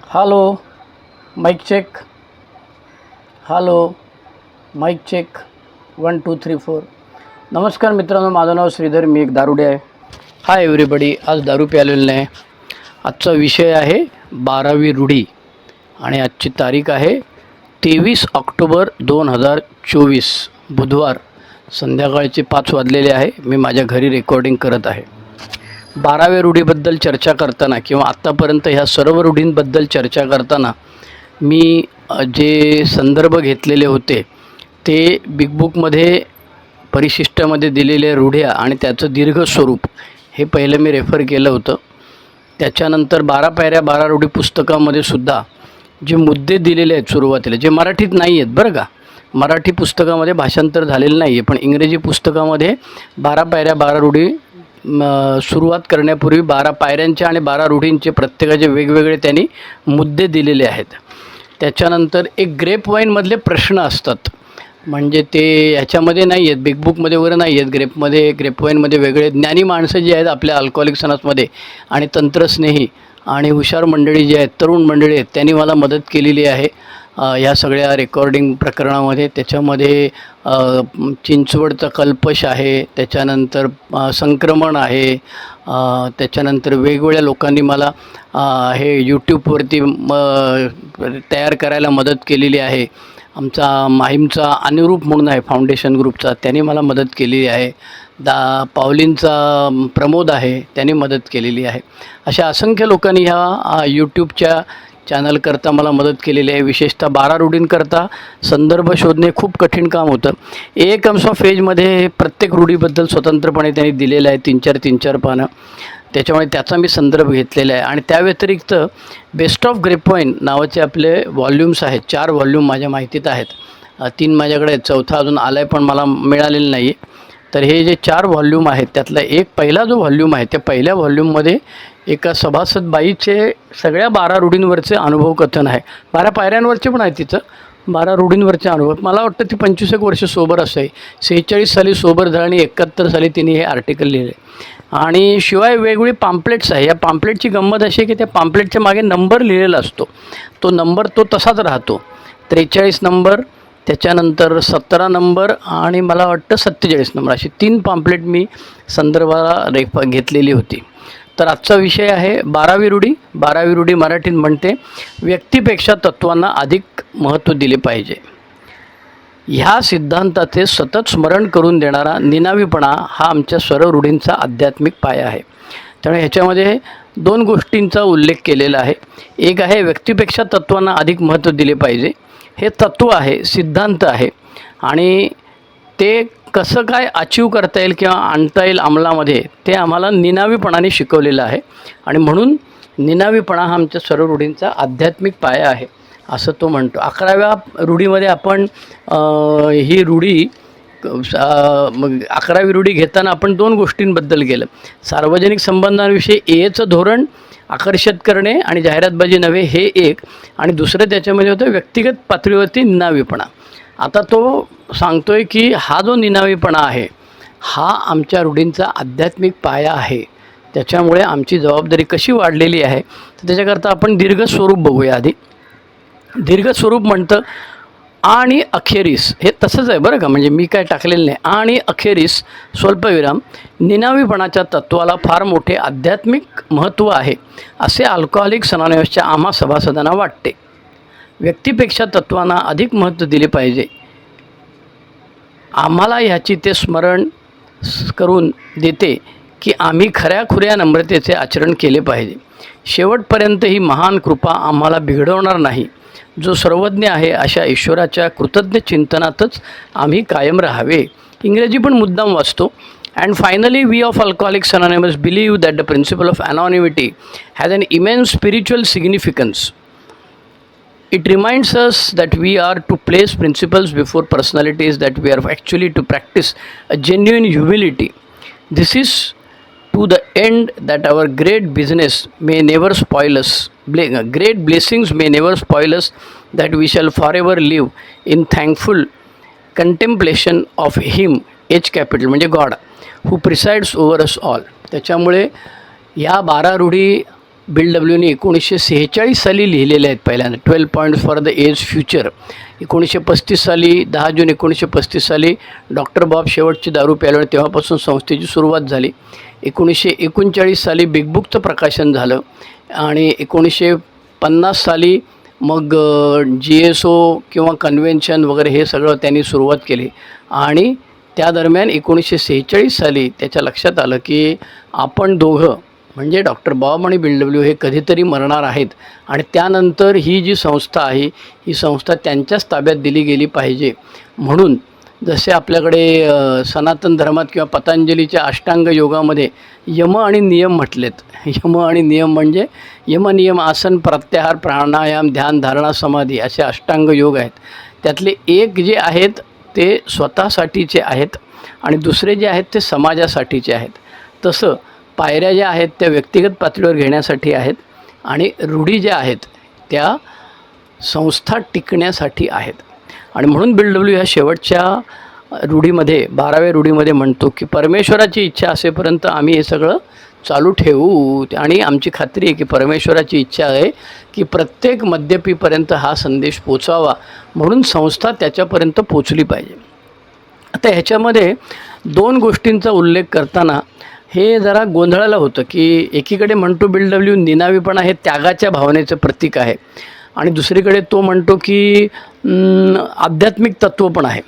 Hello, mike check. Hello, mike check. 1 2 3 4. नमस्कार मित्रांनो, माझं नाव श्रीधर, मी एक दारुडे आहे. Hi everybody. आज दारू प्यालेलं नाही. आजचा विषय आहे 12वी रूढी आणि आजची तारीख आहे 23 ऑक्टोबर 2024, बुधवार. संध्याकाळचे 5 वाजलेले आहे. मी माझ्या घरी रेकॉर्डिंग करत आहे. 12व्या रूढीबद्दल चर्चा करताना किंवा आत्तापर्यंत ह्या सर्व रूढींबद्दल चर्चा करताना मी जे संदर्भ घेतलेले होते ते बिग बुकमध्ये परिशिष्टामध्ये दिलेल्या रूढ्या आणि त्याचं दीर्घ स्वरूप हे पहिलं मी रेफर केलं होतं. त्याच्यानंतर 12 पायऱ्या 12 रूढी पुस्तकामध्ये सुद्धा जे मुद्दे दिलेले आहेत सुरुवातीला, जे मराठीत नाही आहेत बरं का, मराठी पुस्तकामध्ये भाषांतर झालेलं नाही आहे, पण इंग्रजी पुस्तकामध्ये 12 पायऱ्या 12 रूढी सुरुवात करण्यापूर्वी 12 पायऱ्यांचे आणि 12 रूढींचे प्रत्येकाचे वेगवेगळे त्यांनी मुद्दे दिलेले आहेत. त्याच्यानंतर एक ग्रेप वाईनमधले प्रश्न असतात, म्हणजे ते ह्याच्यामध्ये नाही आहेत, बिग बुकमध्ये वगैरे नाही आहेत. ग्रेप वाईनमध्ये वेगळे ज्ञानी माणसं जी आहेत आपल्या अल्कोहोलिक सनासमध्ये आणि तंत्रस्नेही आणि हुशार मंडळी जी आहेत, तरुण मंडळी आहेत, त्यांनी मला मदत केलेली आहे ह्या सगळ्या रेकॉर्डिंग प्रकरणामध्ये. त्याच्यामध्ये चिंचवडचा कल्पश आहे, त्याच्यानंतर संक्रमण आहे, त्याच्यानंतर वेगवेगळ्या लोकांनी मला हे यूट्यूबवरती तयार करायला मदत केलेली आहे. आमचा माहीमचा अनिरूप म्हणून आहे फाउंडेशन ग्रुपचा, त्यांनी मला मदत केलेली आहे. पावलींचा प्रमोद आहे, त्यांनी मदत केलेली आहे. अशा असंख्य लोकांनी ह्या यूट्यूबच्या चॅनलकरता मला मदत केलेली आहे. विशेषतः 12 रूढींकरता संदर्भ शोधणे खूप कठीण काम होतं. ए कम्स ऑफ एजमध्ये प्रत्येक रूढीबद्दल स्वतंत्रपणे त्यांनी दिलेलं आहे, 3-4 पानं. त्याच्यामुळे त्याचा मी संदर्भ घेतलेला आहे. आणि त्या व्यतिरिक्त बेस्ट ऑफ ग्रेपवाईन नावाचे आपले व्हॉल्यूम्स आहेत, 4 व्हॉल्यूम माझ्या माहितीत आहेत. 3 माझ्याकडे आहेत, चौथा अजून आला आहे पण मला मिळालेलं नाही आहे. तर हे जे 4 व्हॉल्यूम आहेत त्यातला एक पहिला जो व्हॉल्यूम आहे त्या पहिल्या व्हॉल्यूममध्ये एका सभासद बाईचे सगळ्या 12 रूढींवरचे अनुभव कथन आहे. 12 पायऱ्यांवरचे पण आहे तिचं, 12 रूढींवरचे अनुभव. मला वाटतं ती 25 वर्ष सोबर असावी. 46 साली सोबर झाली आणि 71 साली तिने हे आर्टिकल लिहिले. आणि शिवाय वेगवेगळी पॅम्पलेट्स आहे. या पॅम्पलेटची गंमत अशी आहे की त्या पॅम्पलेटच्या मागे नंबर लिहिलेला असतो, तो नंबर तसाच राहतो. 43 नंबर, त्याच्यानंतर 17 नंबर आणि मला वाटतं 47 नंबर, अशी 3 पॅम्पलेट मी संदर्भाला घेतलेली होती. तर आजचा विषय आहे 12वी रूढी. 12वी रूढी मराठीत म्हणते, व्यक्तीपेक्षा तत्त्वांना अधिक महत्त्व दिले पाहिजे. ह्या सिद्धांताचे सतत स्मरण करून देणारा निनावीपणा हा आमच्या सर्व रूढींचा आध्यात्मिक पाया आहे. त्यामुळे ह्याच्यामध्ये 2 गोष्टींचा उल्लेख केलेला आहे. एक आहे व्यक्तीपेक्षा तत्त्वांना अधिक महत्त्व दिले पाहिजे. हे तत्त्व आहे, सिद्धांत आहे आणि ते कसं काय अचीव करता येईल किंवा आणता येईल अंमलामध्ये ते आम्हाला निनावीपणाने शिकवलेलं आहे. आणि म्हणून निनावीपणा हा आमच्या सर्व रूढींचा आध्यात्मिक पाया आहे असं तो म्हणतो. 11व्या रूढीमध्ये आपण ही रूढी 11वी रूढी घेताना आपण 2 गोष्टींबद्दल केलं. सार्वजनिक संबंधांविषयी एचं धोरण आकर्षित करणे आणि जाहिरातबाजी नव्हे हे एक, आणि दुसरं त्याच्यामध्ये होतं व्यक्तिगत पातळीवरती निनावीपणा. आता तो सांगतोय की हा जो निनावीपणा आहे हा आमच्या रूढींचा आध्यात्मिक पाया आहे. त्याच्यामुळे आमची जबाबदारी कशी वाढलेली आहे तर त्याच्याकरता आपण दीर्घ स्वरूप बघूया. आधी दीर्घ स्वरूप म्हणतं आणि अखेरीस, हे तसंच आहे बरं का, म्हणजे मी काय टाकलेलं नाही. आणि अखेरीस स्वल्पविराम, निनावीपणाच्या तत्त्वाला फार मोठे आध्यात्मिक महत्त्व आहे असे अल्कोहोलिक्स अनोनिमसच्या आम्हा सभासदांना वाटते. व्यक्तीपेक्षा तत्त्वांना अधिक महत्त्व दिले पाहिजे. आम्हाला ह्याची ते स्मरण करून देते की आम्ही खऱ्याखुऱ्या नम्रतेचे आचरण केले पाहिजे. शेवटपर्यंत ही महान कृपा आम्हाला बिघडवणार नाही. जो सर्वज्ञ आहे अशा ईश्वराच्या कृतज्ञ चिंतनातच आम्ही कायम राहावे. इंग्रजी पण मुद्दाम वाचतो. And finally we of alcoholics anonymous believe that the principle of anonymity has an immense spiritual significance. It reminds us that we are to place principles before personalities, that we are actually to practice a genuine humility. This is to the end that our great business may never spoil us, great blessings may never spoil us, that we shall forever live in thankful contemplation of Him, H capital म्हणजे God, who presides over us all. त्याच्यामुळे या 12 रूढी BW ने 1946 साली लिहिलेले आहेत पहिल्यांदा 12 points for the age future. 1935 साली 10 जून 1935 साली डॉक्टर बॉब शेवटची दारू प्यायल्याने तेव्हापासून संस्थेची सुरुवात झाली. 1939 साली बिग बुकचं प्रकाशन झालं आणि 1950 साली मग GSO किंवा कन्व्हेन्शन वगैरे हे सगळं त्यांनी सुरुवात केली आणि त्या दरम्यान 1946 साली त्याच्या लक्षात आलं की आपण दोघं म्हणजे डॉक्टर बॉब आणि BW हे कधीतरी मरणार आहेत आणि त्यानंतर ही जी संस्था आहे ही संस्था त्यांच्याच ताब्यात दिली गेली पाहिजे. म्हणून जसे आपल्याकडे सनातन धर्मात किंवा पतंजलीच्या अष्टांग योगामध्ये यम आणि नियम म्हटलेत. यम आणि नियम म्हणजे यम नियम आसन प्रत्याहार प्राणायाम ध्यान धारणा समाधी असे अष्टांग योग आहेत. त्यातले एक जे आहेत ते स्वतःसाठीचे आहेत आणि दुसरे जे आहेत ते समाजासाठीचे आहेत. तसं पायऱ्या ज्या आहेत त्या व्यक्तिगत पातळीवर घेण्यासाठी आहेत आणि रूढी ज्या आहेत त्या संस्था टिकण्यासाठी आहेत. आणि म्हणून BW ह्या शेवटच्या रूढीमध्ये 12व्या रूढीमध्ये म्हणतो की परमेश्वराची इच्छा असेपर्यंत आम्ही हे सगळं चालू ठेवू आणि आमची खात्री आहे की परमेश्वराची इच्छा आहे की प्रत्येक मद्यपीपर्यंत हा संदेश पोचावा म्हणून संस्था त्याच्यापर्यंत पोचली पाहिजे. आता ह्याच्यामध्ये दोन गोष्टींचा उल्लेख करताना हे जरा गोंधळाला होतं की एकीकडे म्हणतो BW निनावीपणा हे त्यागाच्या भावनेचं प्रतीक आहे आणि दुसरीकडे तो म्हणतो की आध्यात्मिक तत्त्व पण आहे.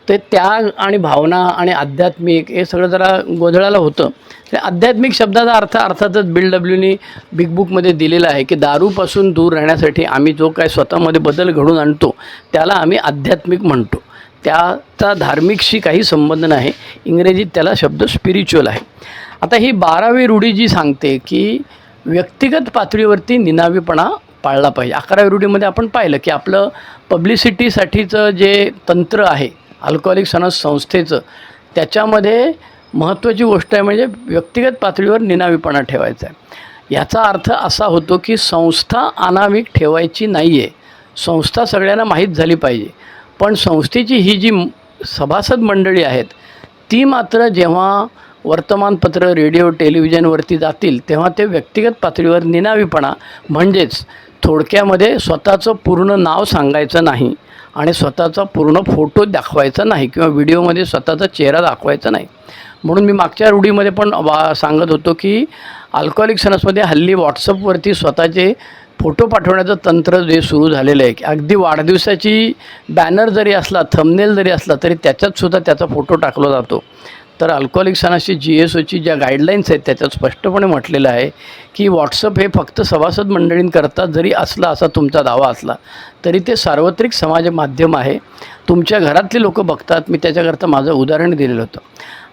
ते त्याग आणि भावना आणि आध्यात्मिक हे सगळं जरा गोंधळाला होतं. ते आध्यात्मिक शब्दाचा अर्थ अर्थातच BWने बिग बुकमध्ये दिलेला आहे की दारूपासून दूर राहण्यासाठी आम्ही जो काय स्वतःमध्ये बदल घडवून आणतो त्याला आम्ही आध्यात्मिक म्हणतो. त्याचा धार्मिकशी काही संबंध नाही. इंग्रजीत त्याला शब्द स्पिरिच्युअल आहे. आता ही 12वी रूढी जी सांगते की व्यक्तिगत पातळीवरती निनावीपणा पाळला पाहिजे. 11व्या रूढीमध्ये आपण पाहिलं की आपलं पब्लिसिटीसाठीचं जे तंत्र आहे अल्कोहोलिक्स अनोनिमस संस्थेचं त्याच्यामध्ये महत्त्वाची गोष्ट आहे म्हणजे व्यक्तिगत पातळीवर निनावीपणा ठेवायचा आहे. याचा अर्थ असा होतो की संस्था अनामिक ठेवायची नाही आहे. संस्था सगळ्यांना माहीत झाली पाहिजे. पण संस्थेची ही जी सभासद मंडळी आहेत ती मात्र जेव्हा वर्तमानपत्र रेडिओ टेलिव्हिजनवरती जातील तेव्हा ते व्यक्तिगत पातळीवर निनावीपणा म्हणजेच थोडक्यामध्ये स्वतःचं पूर्ण नाव सांगायचं नाही आणि स्वतःचा पूर्ण फोटो दाखवायचा नाही किंवा व्हिडिओमध्ये स्वतःचा चेहरा दाखवायचा नाही. म्हणून मी मागच्या रूढीमध्ये पण सांगत होतो की अल्कोहोलिक्स अनोनिमसमध्ये हल्ली व्हॉट्सअपवरती स्वतःचे फोटो पाठवण्याचं तंत्र जे सुरू झालेलं आहे की अगदी वाढदिवसाची बॅनर जरी असला थंबनेल जरी असला तरी त्याच्यातसुद्धा त्याचा फोटो टाकला जातो. तर अल्कोहोलिक्स अनोनिमसची GSOची ज्या गाईडलाईन्स आहेत त्याच्यात स्पष्टपणे म्हटलेलं आहे की व्हॉट्सअप हे फक्त सभासद मंडळींकरता जरी असला असा तुमचा दावा असला तरी ते सार्वत्रिक समाज माध्यम आहे. तुमच्या घरातली लोक बघतात. मी त्याच्याकरता माझं उदाहरण दिलेलं होतं.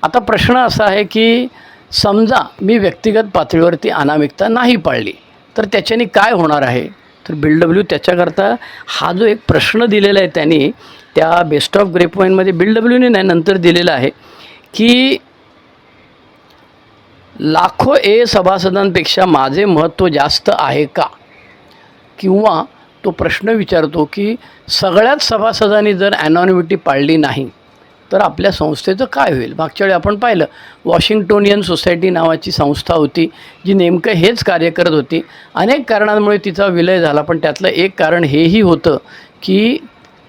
आता प्रश्न असा आहे की समजा मी व्यक्तिगत पातळीवरती अनामिकता नाही पाळली तर त्याच्याने काय होणार आहे. तर BW त्याच्याकरता हा जो एक प्रश्न दिलेला आहे त्यांनी त्या बेस्ट ऑफ ग्रेपवाईनमध्ये BWने नाही नंतर दिलेला आहे की लाखो सभासदांपेक्षा माझे महत्त्व जास्त आहे का. किंवा तो प्रश्न विचारतो की सगळ्याच सभासदांनी जर ॲनॉनिमिटी पाळली नाही तर आपल्या संस्थेचं काय होईल. मागच्या वेळी आपण पाहिलं वॉशिंग्टोनियन सोसायटी नावाची संस्था होती जी नेमकं हेच कार्य करत होती. अनेक कारणांमुळे तिचा विलय झाला पण त्यातलं एक कारण हेही होतं की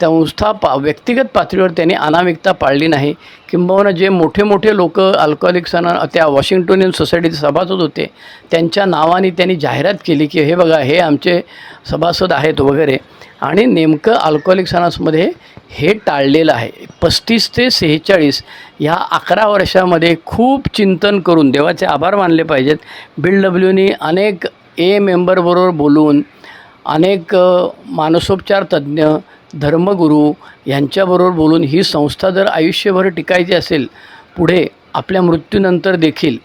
संस्था व्यक्तिगत पातळीवर त्यांनी अनामिकता पाळली नाही. किंबहुना जे मोठे मोठे लोक अल्कोहोलिक्स त्या वॉशिंग्टोनियन सोसायटीचे सभासद होते त्यांच्या नावाने त्यांनी जाहिरात केली की हे बघा हे आमचे सभासद आहेत वगैरे. आणि नेमकं अल्कोहोलिक्स अनोनिमसमध्ये हे टाळलेलं आहे. 35 ते 46 ह्या 11 वर्षामध्ये खूप चिंतन करून देवाचे आभार मानले पाहिजेत. BWने अनेक मेंबरबरोबर बोलून अनेक मानसोपचार तज्ज्ञ धर्मगुरू यांच्याबरोबर बोलून ही संस्था जर आयुष्यभर टिकायची असेल पुढे आपल्या मृत्यूनंतर देखील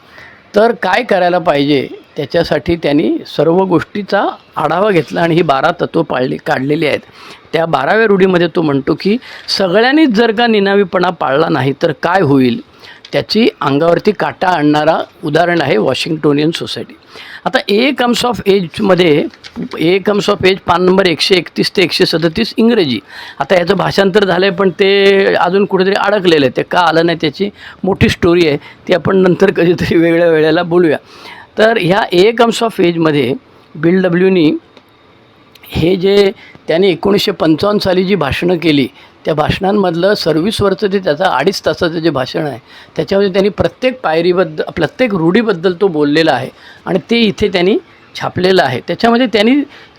तर काय करायला पाहिजे त्याच्यासाठी त्यांनी सर्व गोष्टीचा आढावा घेतला आणि ही 12 तत्त्व काढलेली आहेत. त्या 12व्या रूढीमध्ये तो म्हणतो की सगळ्यांनीच जर का निनावीपणा पाळला नाही तर काय होईल त्याची अंगावरती काटा आणणारा उदाहरण आहे वॉशिंग्टोनियन सोसायटी. आता कम्स ऑफ एज पान नंबर 131 ते 137 इंग्रजी. आता याचं भाषांतर झालं आहे पण ते अजून कुठेतरी अडकलेलं आहे. ते का आलं नाही त्याची मोठी स्टोरी आहे ती आपण नंतर कधीतरी वेगळ्या वेळेला बोलूया. तर ह्या कम्स ऑफ एजमध्ये बिल डब्ल्यूनी हे जे त्याने 1955 साली जी भाषणं केली, त्या भाषणांमधलं सर्व्हिसवरचं जे त्याचं 2.5 तासाचं जे भाषण आहे, त्याच्यामध्ये त्यांनी प्रत्येक पायरीबद्दल, प्रत्येक रूढीबद्दल तो बोललेला आहे आणि ते इथे त्यांनी छापलेलं आहे. त्याच्यामध्ये त्यांनी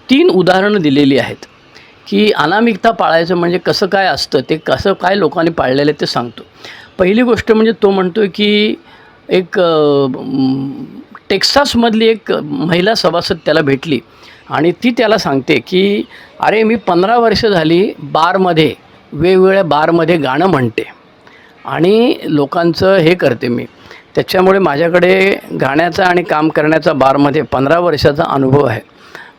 3 उदाहरणं दिलेली आहेत की अनामिकता पाळायचं म्हणजे कसं काय असतं, ते कसं काय लोकांनी पाळलेलं आहे ते सांगतो. पहिली गोष्ट म्हणजे तो म्हणतो की एक टेक्सासमधली एक महिला सभासद त्याला भेटली आणि ती त्याला सांगते की अरे मी 15 वर्ष झाली बारमध्ये, वेगवेगळ्या बारमध्ये गाणं म्हणते आणि लोकांचं हे करते मी, त्याच्यामुळे माझ्याकडे गाण्याचा आणि काम करण्याचा बारमध्ये 15 वर्षाचा अनुभव आहे.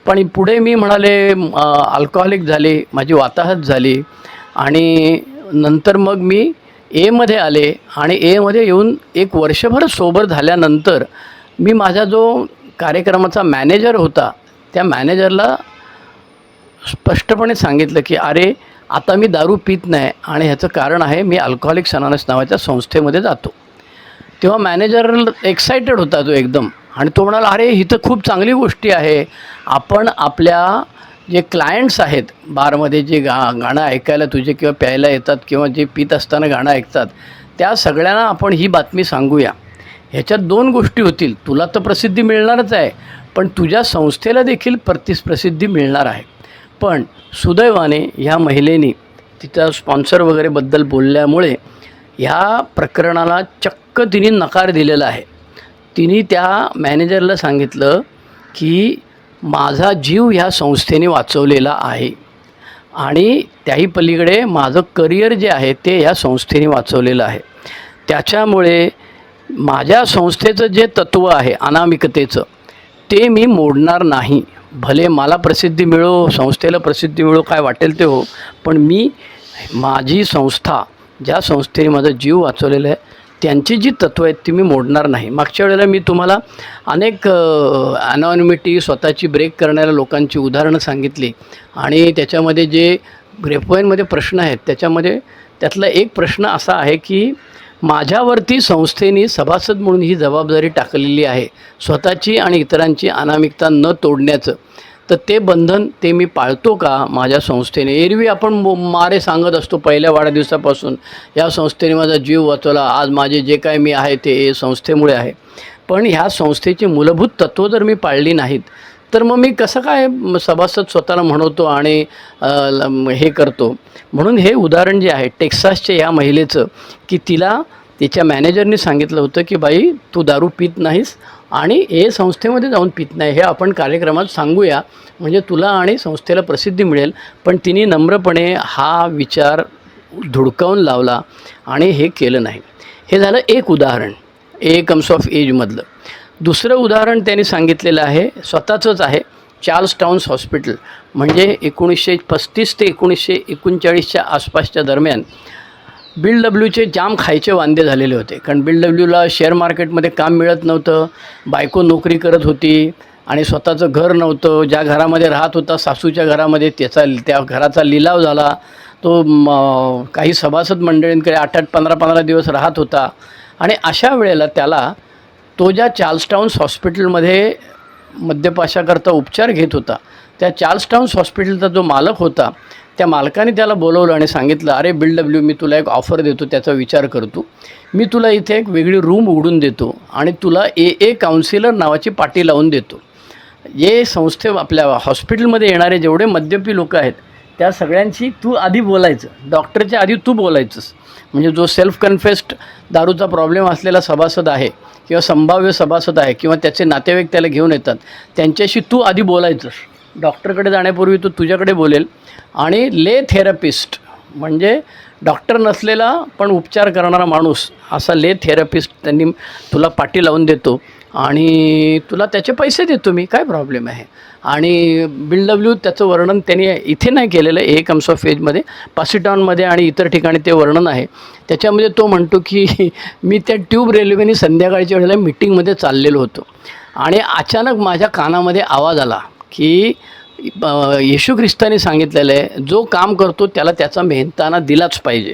पण पुढे मी म्हणाले अल्कोहोलिक झाली, माझी वाताहत झाली आणि नंतर मग मी एमध्ये आले आणि एमध्ये येऊन 1 वर्षभर सोबर झाल्यानंतर मी माझा जो कार्यक्रमाचा मॅनेजर होता त्या मॅनेजरला स्पष्टपणे सांगितलं की अरे आता मी दारू पित नाही आणि ह्याचं कारण आहे मी अल्कोहोलिक्स अनॉनिमस नावाच्या संस्थेमध्ये जातो. तेव्हा मॅनेजर एक्सायटेड होता तो एकदम आणि तो म्हणाला अरे ही तर खूप चांगली गोष्टी आहे, आपण आपल्या जे क्लायंट्स आहेत बारमध्ये जे गाणं ऐकायला तुझे किंवा प्यायला येतात किंवा जे पित असताना गाणं ऐकतात त्या सगळ्यांना आपण ही बातमी सांगूया. ह्याच्यात 2 गोष्टी होतील, तुला तर प्रसिद्धी मिळणारच आहे पण तुझ्या संस्थेला देखील प्रसिद्धी मिळणार आहे. पण सुदैवाने ह्या महिलेने तिचा स्पॉन्सर वगैरेबद्दल बोलल्यामुळे ह्या प्रकरणाला चक्क तिने नकार दिलेला आहे. तिने त्या मॅनेजरला सांगितलं की माझा जीव ह्या संस्थेने वाचवलेला आहे आणि त्याही पलीकडे माझं करिअर जे आहे ते ह्या संस्थेने वाचवलेलं आहे. त्याच्यामुळे माझ्या संस्थेचं जे तत्त्व आहे अनामिकतेचं ते मी मोडणार नाही. भले मला प्रसिद्धी मिळो, संस्थेला प्रसिद्धी मिळो, काय वाटेल ते हो, पण मी माझी संस्था, ज्या संस्थेने माझा जीव वाचवलेला आहे त्यांची जी तत्त्व आहेत ती मी मोडणार नाही. मागच्या वेळेला मी तुम्हाला अनेक अनॉनिमिटी, स्वतःची ब्रेक करणाऱ्या लोकांची उदाहरणं सांगितली आणि त्याच्यामध्ये जे ग्रेपवाईनमध्ये प्रश्न आहेत त्याच्यामध्ये त्यातला एक प्रश्न असा आहे की माझ्यावरती संस्थेने सभासद म्हणून ही जबाबदारी टाकलेली आहे स्वतःची आणि इतरांची अनामिकता न तोडण्याचं, तर ते बंधन ते मी पाळतो का माझ्या संस्थेने. एरवी आपण मारे सांगत असतो पहिल्या वाढदिवसापासून या संस्थेने माझा जीव वाचवला, आज माझे जे काय मी आहे ते संस्थेमुळे आहे. पण ह्या संस्थेची मूलभूत तत्त्व जर मी पाळली नाहीत तर मग मी कसं काय सभासद स्वतःला म्हणवतो आणि हे करतो. म्हणून हे उदाहरण जे आहे टेक्सासच्या ह्या महिलेचं की तिला तिच्या मॅनेजरने सांगितलं होतं की बाई तू दारू पित नाहीस आणि हे संस्थेमध्ये जाऊन पित नाही, हे आपण कार्यक्रमात सांगूया म्हणजे तुला आणि संस्थेला प्रसिद्धी मिळेल. पण तिने नम्रपणे हा विचार धुडकावून लावला आणि हे केलं नाही. हे झालं एक उदाहरण ए कम्स ऑफ एजमधलं. दुसरं उदाहरण त्यांनी सांगितलेलं आहे स्वतःचंच आहे, चार्ल्स टाउन्स हॉस्पिटल. म्हणजे 1935 ते 1939च्या आसपासच्या दरम्यान बिल डब्ल्यूचे जाम खायचे वांदे झालेले होते. कारण बिल डब्ल्यूला शेअर मार्केटमध्ये काम मिळत नव्हतं, बायको नोकरी करत होती आणि स्वतःचं घर नव्हतं. ज्या घरामध्ये राहत होता सासूच्या घरामध्ये त्या घराचा लिलाव झाला. तो काही सभासद मंडळींकडे 8-8, 15-15 दिवस राहत होता आणि अशा वेळेला त्याला तो ज्या चार्ल्स टाउन्स हॉस्पिटलमध्ये मद्यपाशाकरता उपचार घेत होता त्या चार्ल्स टाउन्स हॉस्पिटलचा जो मालक होता त्या मालकाने त्याला बोलवलं आणि सांगितलं अरे बिल डब्ल्यू मी तुला एक ऑफर देतो, त्याचा विचार करतो. मी तुला इथे एक वेगळी रूम उघडून देतो आणि तुला ए काउन्सिलर नावाची पाटी लावून देतो. जे आपल्या हॉस्पिटलमध्ये येणारे जेवढे मद्यपी लोक आहेत त्या सगळ्यांशी तू आधी बोलायचं, डॉक्टरच्या आधी तू बोलायचंस. म्हणजे जो सेल्फ कन्फेस्ड दारूचा प्रॉब्लेम असलेला सभासद आहे किंवा संभाव्य सभासद आहे किंवा त्याचे नातेवाईक त्याला घेऊन येतात त्यांच्याशी तू आधी बोलायचंस. डॉक्टरकडे जाण्यापूर्वी तो तुझ्याकडे बोलेल आणि ले थेरपिस्ट म्हणजे डॉक्टर नसलेला पण उपचार करणारा माणूस असा ले थेरपिस्ट त्यांनी तुला पाठी लावून देतो आणि तुला त्याचे पैसे देतो मी, काय प्रॉब्लेम आहे. आणि बिल डब्ल्यू त्याचं वर्णन त्यांनी इथे नाही केलेलं आहे, ए कम्स ऑफ एजमध्ये पासिटॉनमध्ये आणि इतर ठिकाणी ते वर्णन आहे. त्याच्यामध्ये तो म्हणतो की मी त्या ट्यूब रेल्वेने संध्याकाळच्या वेळेला मीटिंगमध्ये चाललेलो होतो आणि अचानक माझ्या कानामध्ये आवाज आला की येशू ख्रिस्ताने सांगितलेलं आहे जो काम करतो त्याला त्याचा मेहनताना दिलाच पाहिजे.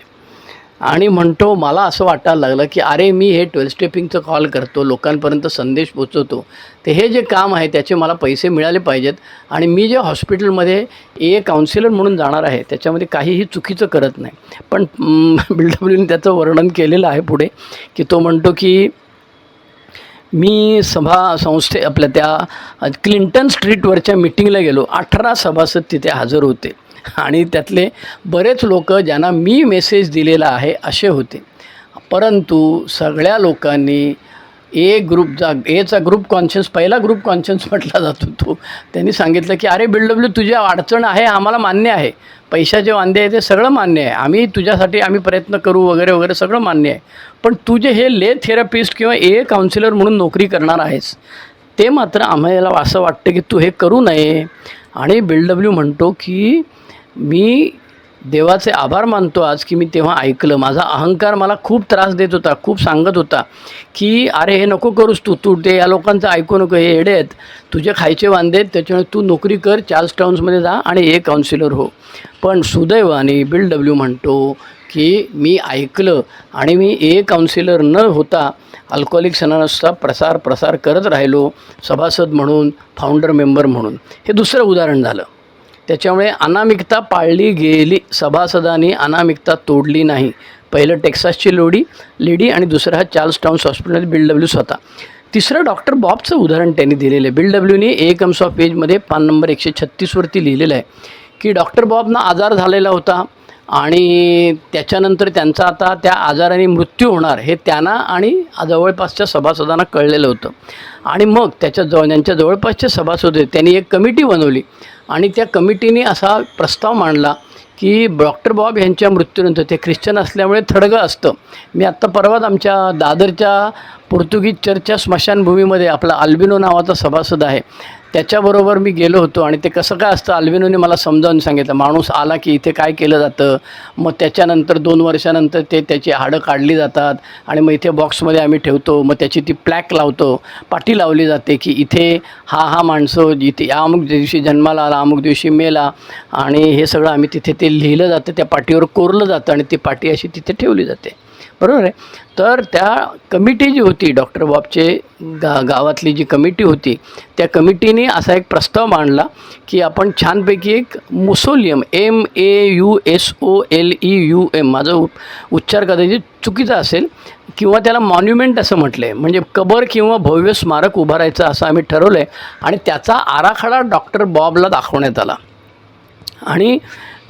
आणि म्हणतो मला असं वाटायला लागलं की अरे मी हे 12 स्टेपिंगचं कॉल करतो, लोकांपर्यंत संदेश पोचवतो, ते हे जे काम आहे त्याचे मला पैसे मिळाले पाहिजेत आणि मी जे हॉस्पिटलमध्ये काउन्सिलर म्हणून जाणार आहे त्याच्यामध्ये काहीही चुकीचं करत नाही. पण BLWने त्याचं वर्णन केलेलं आहे पुढे, की तो म्हणतो की मी संस्थे आपल्या त्या क्लिंटन स्ट्रीटवरच्या मीटिंगला गेलो. 18 सभासद तिथे हजर होते आणि त्यातले बरेच लोक ज्यांना मी मेसेज दिलेला आहे असे होते. परंतु सगळ्या लोकांनी एचा ग्रुप कॉन्शियन्स, पहिला ग्रुप कॉन्शियन्स म्हटला जातो तो, त्यांनी सांगितलं की अरे BLW तुझी अडचण आहे, आम्हाला मान्य आहे, पैशाचे वांदे आहे ते सगळं मान्य आहे, आम्ही तुझ्यासाठी प्रयत्न करू वगैरे वगैरे सगळं मान्य आहे, पण तू जे हे ले थेरपिस्ट किंवा काउन्सिलर म्हणून नोकरी करणार आहेस ते मात्र आम्हाला असं वाटतं की तू हे करू नये. आणि BLW म्हणतो की मी देवाचे आभार मानतो आज की मी तेव्हा ऐकलं. माझा अहंकार मला खूप त्रास देत होता, खूप सांगत होता की अरे हे नको करूस, तू ते या लोकांचं ऐकू नको, हे येडे आहेत, तुझे खायचे वांदे आहेत, त्याच्यामुळे तू नोकरी कर, चार्ल्स टाउन्समध्ये जा आणि काउन्सिलर हो. पण सुदैवाने BLW म्हणतो की मी ऐकलं आणि मी काउन्सिलर न होता अल्कोहोलिक्स अनोनिमसचा प्रसार करत राहिलो, सभासद म्हणून, फाउंडर मेंबर म्हणून. हे दुसरं उदाहरण झालं. त्याच्यामुळे अनामिकता पाळली गेली, सभासदांनी अनामिकता तोडली नाही. पहिलं टेक्सासची लेडी आणि दुसरं हा चार्ल्स टाउन्स हॉस्पिटलमध्ये BLW स्वतः. तिसरं डॉक्टर बॉबचं उदाहरण त्यांनी दिलेलं आहे. BLWने कम्स ऑफ एजमध्ये पान नंबर 136वरती लिहिलेलं आहे की डॉक्टर बॉबना आजार झालेला होता आणि त्याच्यानंतर त्यांचा आता त्या आजाराने मृत्यू होणार हे त्यांना आणि जवळपासच्या सभासदांना कळलेलं होतं. आणि मग त्यांच्या जवळपासचे सभासद त्यांनी एक कमिटी बनवली आणि त्या कमिटीने असा प्रस्ताव मांडला की डॉक्टर बॉब यांच्या मृत्यूनंतर, ते ख्रिश्चन असल्यामुळे थडगं असतं, मी आत्ता परवाच आमच्या दादरच्या पोर्तुगीज चर्चच्या स्मशानभूमीमध्ये आपला अल्बिनो नावाचा सभासद आहे त्याच्याबरोबर मी गेलो होतो आणि ते कसं काय असतं अल्बिनोने मला समजावून सांगितलं. माणूस आला की इथे काय केलं जातं, मग त्याच्यानंतर 2 वर्षानंतर त्याची हाडं काढली जातात आणि मग इथे बॉक्समध्ये आम्ही ठेवतो, मग त्याची ती प्लॅक लावतो, पाटी लावली जाते की इथे हा माणसं इथे अमुक दिवशी जन्माला आला, अमुक दिवशी मेला, आणि हे सगळं आम्ही तिथे ते लिहिलं जातं, त्या पाटीवर कोरलं जातं आणि ती पाटी अशी तिथे ठेवली जाते. बरोबर आहे. तर त्या कमिटी जी होती, डॉक्टर बॉबचे गावातली जी कमिटी होती, त्या कमिटीने असा एक प्रस्ताव मांडला की आपण छानपैकी एक मुसोलियम, MAUSOLEUM, माझा उच्चार कदाचित चुकीचा असेल, किंवा त्याला मॉन्युमेंट असं म्हटलं आहे, म्हणजे कबर किंवा भव्य स्मारक उभारायचं असं आम्ही ठरवलं आहे. आणि त्याचा आराखडा डॉक्टर बॉबला दाखवण्यात आला. आणि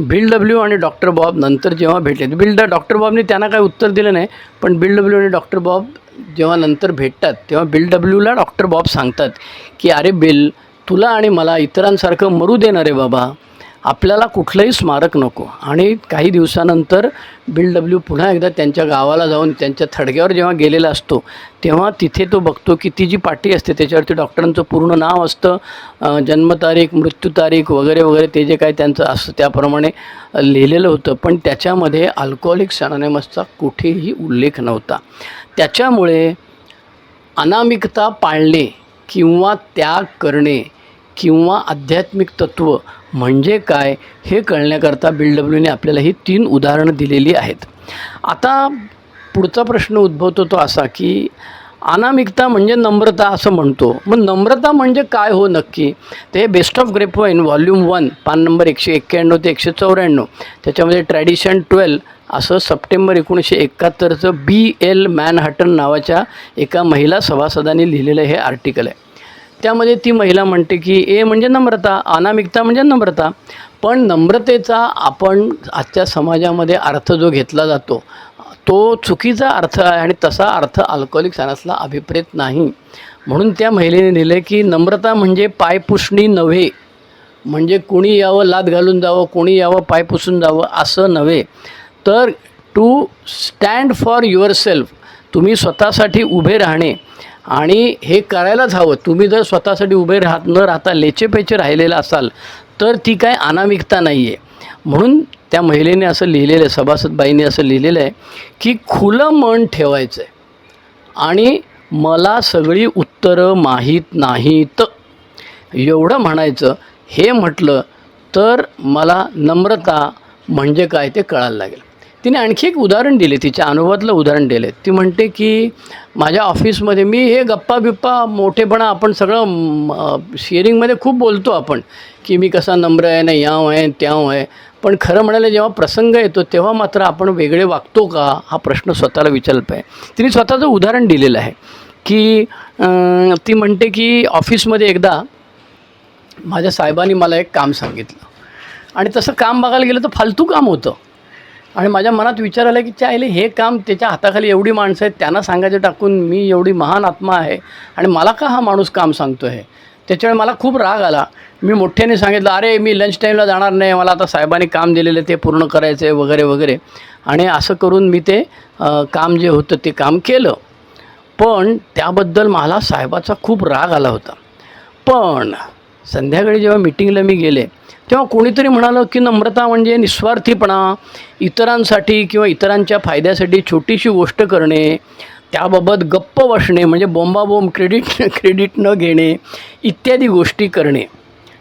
BLW आणि डॉक्टर बॉब नंतर जेव्हा भेटले, डॉक्टर बॉबने त्यांना काही उत्तर दिलं नाही, पण BLW आणि डॉक्टर बॉब जेव्हा नंतर भेटतात तेव्हा BLWला डॉक्टर बॉब सांगतात की अरे बिल, तुला आणि मला इतरांसारखं मरू देणार रे बाबा, आपल्याला कुठलंही स्मारक नको. आणि काही दिवसानंतर BLW पुन्हा एकदा त्यांच्या गावाला जाऊन त्यांच्या थडग्यावर जेव्हा गेलेला असतो तेव्हा तिथे तो बघतो की ती जी पाटी असते त्याच्यावरती डॉक्टरांचं पूर्ण नाव असतं, जन्मतारीख, मृत्यूतारीख वगैरे वगैरे, ते जे काय त्यांचं असतं त्याप्रमाणे लिहिलेलं होतं, पण त्याच्यामध्ये अल्कोहोलिक्स अनोनिमसचा कुठेही उल्लेख नव्हता. त्याच्यामुळे अनामिकता पाळणे किंवा त्याग करणे किंवा आध्यात्मिक तत्त्व म्हणजे काय हे कळण्याकरता BLWने आपल्याला ही 3 उदाहरणं दिलेली आहेत. आता पुढचा प्रश्न उद्भवतो तो असा की अनामिकता म्हणजे नम्रता असं म्हणतो, मग नम्रता म्हणजे काय हो नक्की? ते बेस्ट ऑफ ग्रेपवाईन व्हॉल्यूम 1 पान नंबर 191 ते 194, त्याच्यामध्ये ट्रॅडिशन 12 असं सप्टेंबर 1971चं BL मॅनहॅटन नावाच्या एका महिला सभासदांनी लिहिलेलं हे आर्टिकल आहे. त्यामध्ये ती महिला म्हणते की म्हणजे नम्रता, अनामिकता म्हणजे नम्रता. पण नम्रतेचा आपण आजच्या समाजामध्ये अर्थ जो घेतला जातो तो चुकीचा अर्थ आहे आणि तसा अर्थ अल्कोहोलिक्स अनोनिमसला अभिप्रेत नाही. म्हणून त्या महिलेने लिहिलं की नम्रता म्हणजे पायपुसणी नव्हे, म्हणजे कोणी यावं लात घालून जावं, कोणी यावं पाय पुसून जावं असं नव्हे, तर टू स्टँड फॉर युअरसेल्फ, तुम्ही स्वतःसाठी उभे राहणे. आणि हे करायलाच हवं. तुम्ही जर स्वतःसाठी उभे न राहता लेचेपेचे राहिलेला असाल तर ती काय अनामिकता नाही आहे. म्हणून त्या महिलेने असं लिहिलेलं आहे, सभासदबाईंनी असं लिहिलेलं आहे की खुलं मन ठेवायचं आहे आणि मला सगळी उत्तरं माहीत नाहीत एवढं म्हणायचं. हे म्हटलं तर मला नम्रता म्हणजे काय ते कळायला लागेल. तिने आणखी एक उदाहरण दिले, तिच्या अनुभवातलं उदाहरण दिले. ती म्हणते की माझ्या ऑफिसमध्ये मी हे गप्पा बिप्पा मोठेपणा आपण सगळं शेअरिंगमध्ये खूप बोलतो आपण की मी कसा नम्र आहे ना, याव आहे त्याव आहे. पण खरं म्हणायला जेव्हा प्रसंग येतो तेव्हा मात्र आपण वेगळे वागतो का, हा प्रश्न स्वतःला विचारला पाहिजे. तिने स्वतःचं उदाहरण दिलेलं आहे की ती म्हणते की ऑफिसमध्ये एकदा माझ्या साहेबांनी मला एक काम सांगितलं आणि तसं काम बघायला गेलं तर फालतू काम होतं. आणि माझ्या मनात विचार आला की चायले हे काम त्याच्या हाताखाली एवढी माणसं आहेत, त्यांना सांगायचं टाकून मी एवढी महान आत्मा आहे आणि मला का हा माणूस काम सांगतो आहे. त्याच्यामुळे मला खूप राग आला. मी मोठ्याने सांगितलं, अरे मी लंच टाईमला जाणार नाही, मला आता साहेबांनी काम दिलेलं ते पूर्ण करायचं आहे वगैरे वगैरे. आणि असं करून मी ते काम जे होतं ते काम केलं. पण त्याबद्दल मला साहेबाचा खूप राग आला होता. पण संध्याकाळी जेव्हा मीटिंगला मी गेले तेव्हा कोणीतरी म्हणालं की नम्रता म्हणजे निस्वार्थीपणा, इतरांसाठी किंवा इतरांच्या फायद्यासाठी छोटीशी गोष्ट करणे, त्याबाबत गप्प बसणे म्हणजे बोंबाबोंब क्रेडिट न घेणे इत्यादी गोष्टी करणे.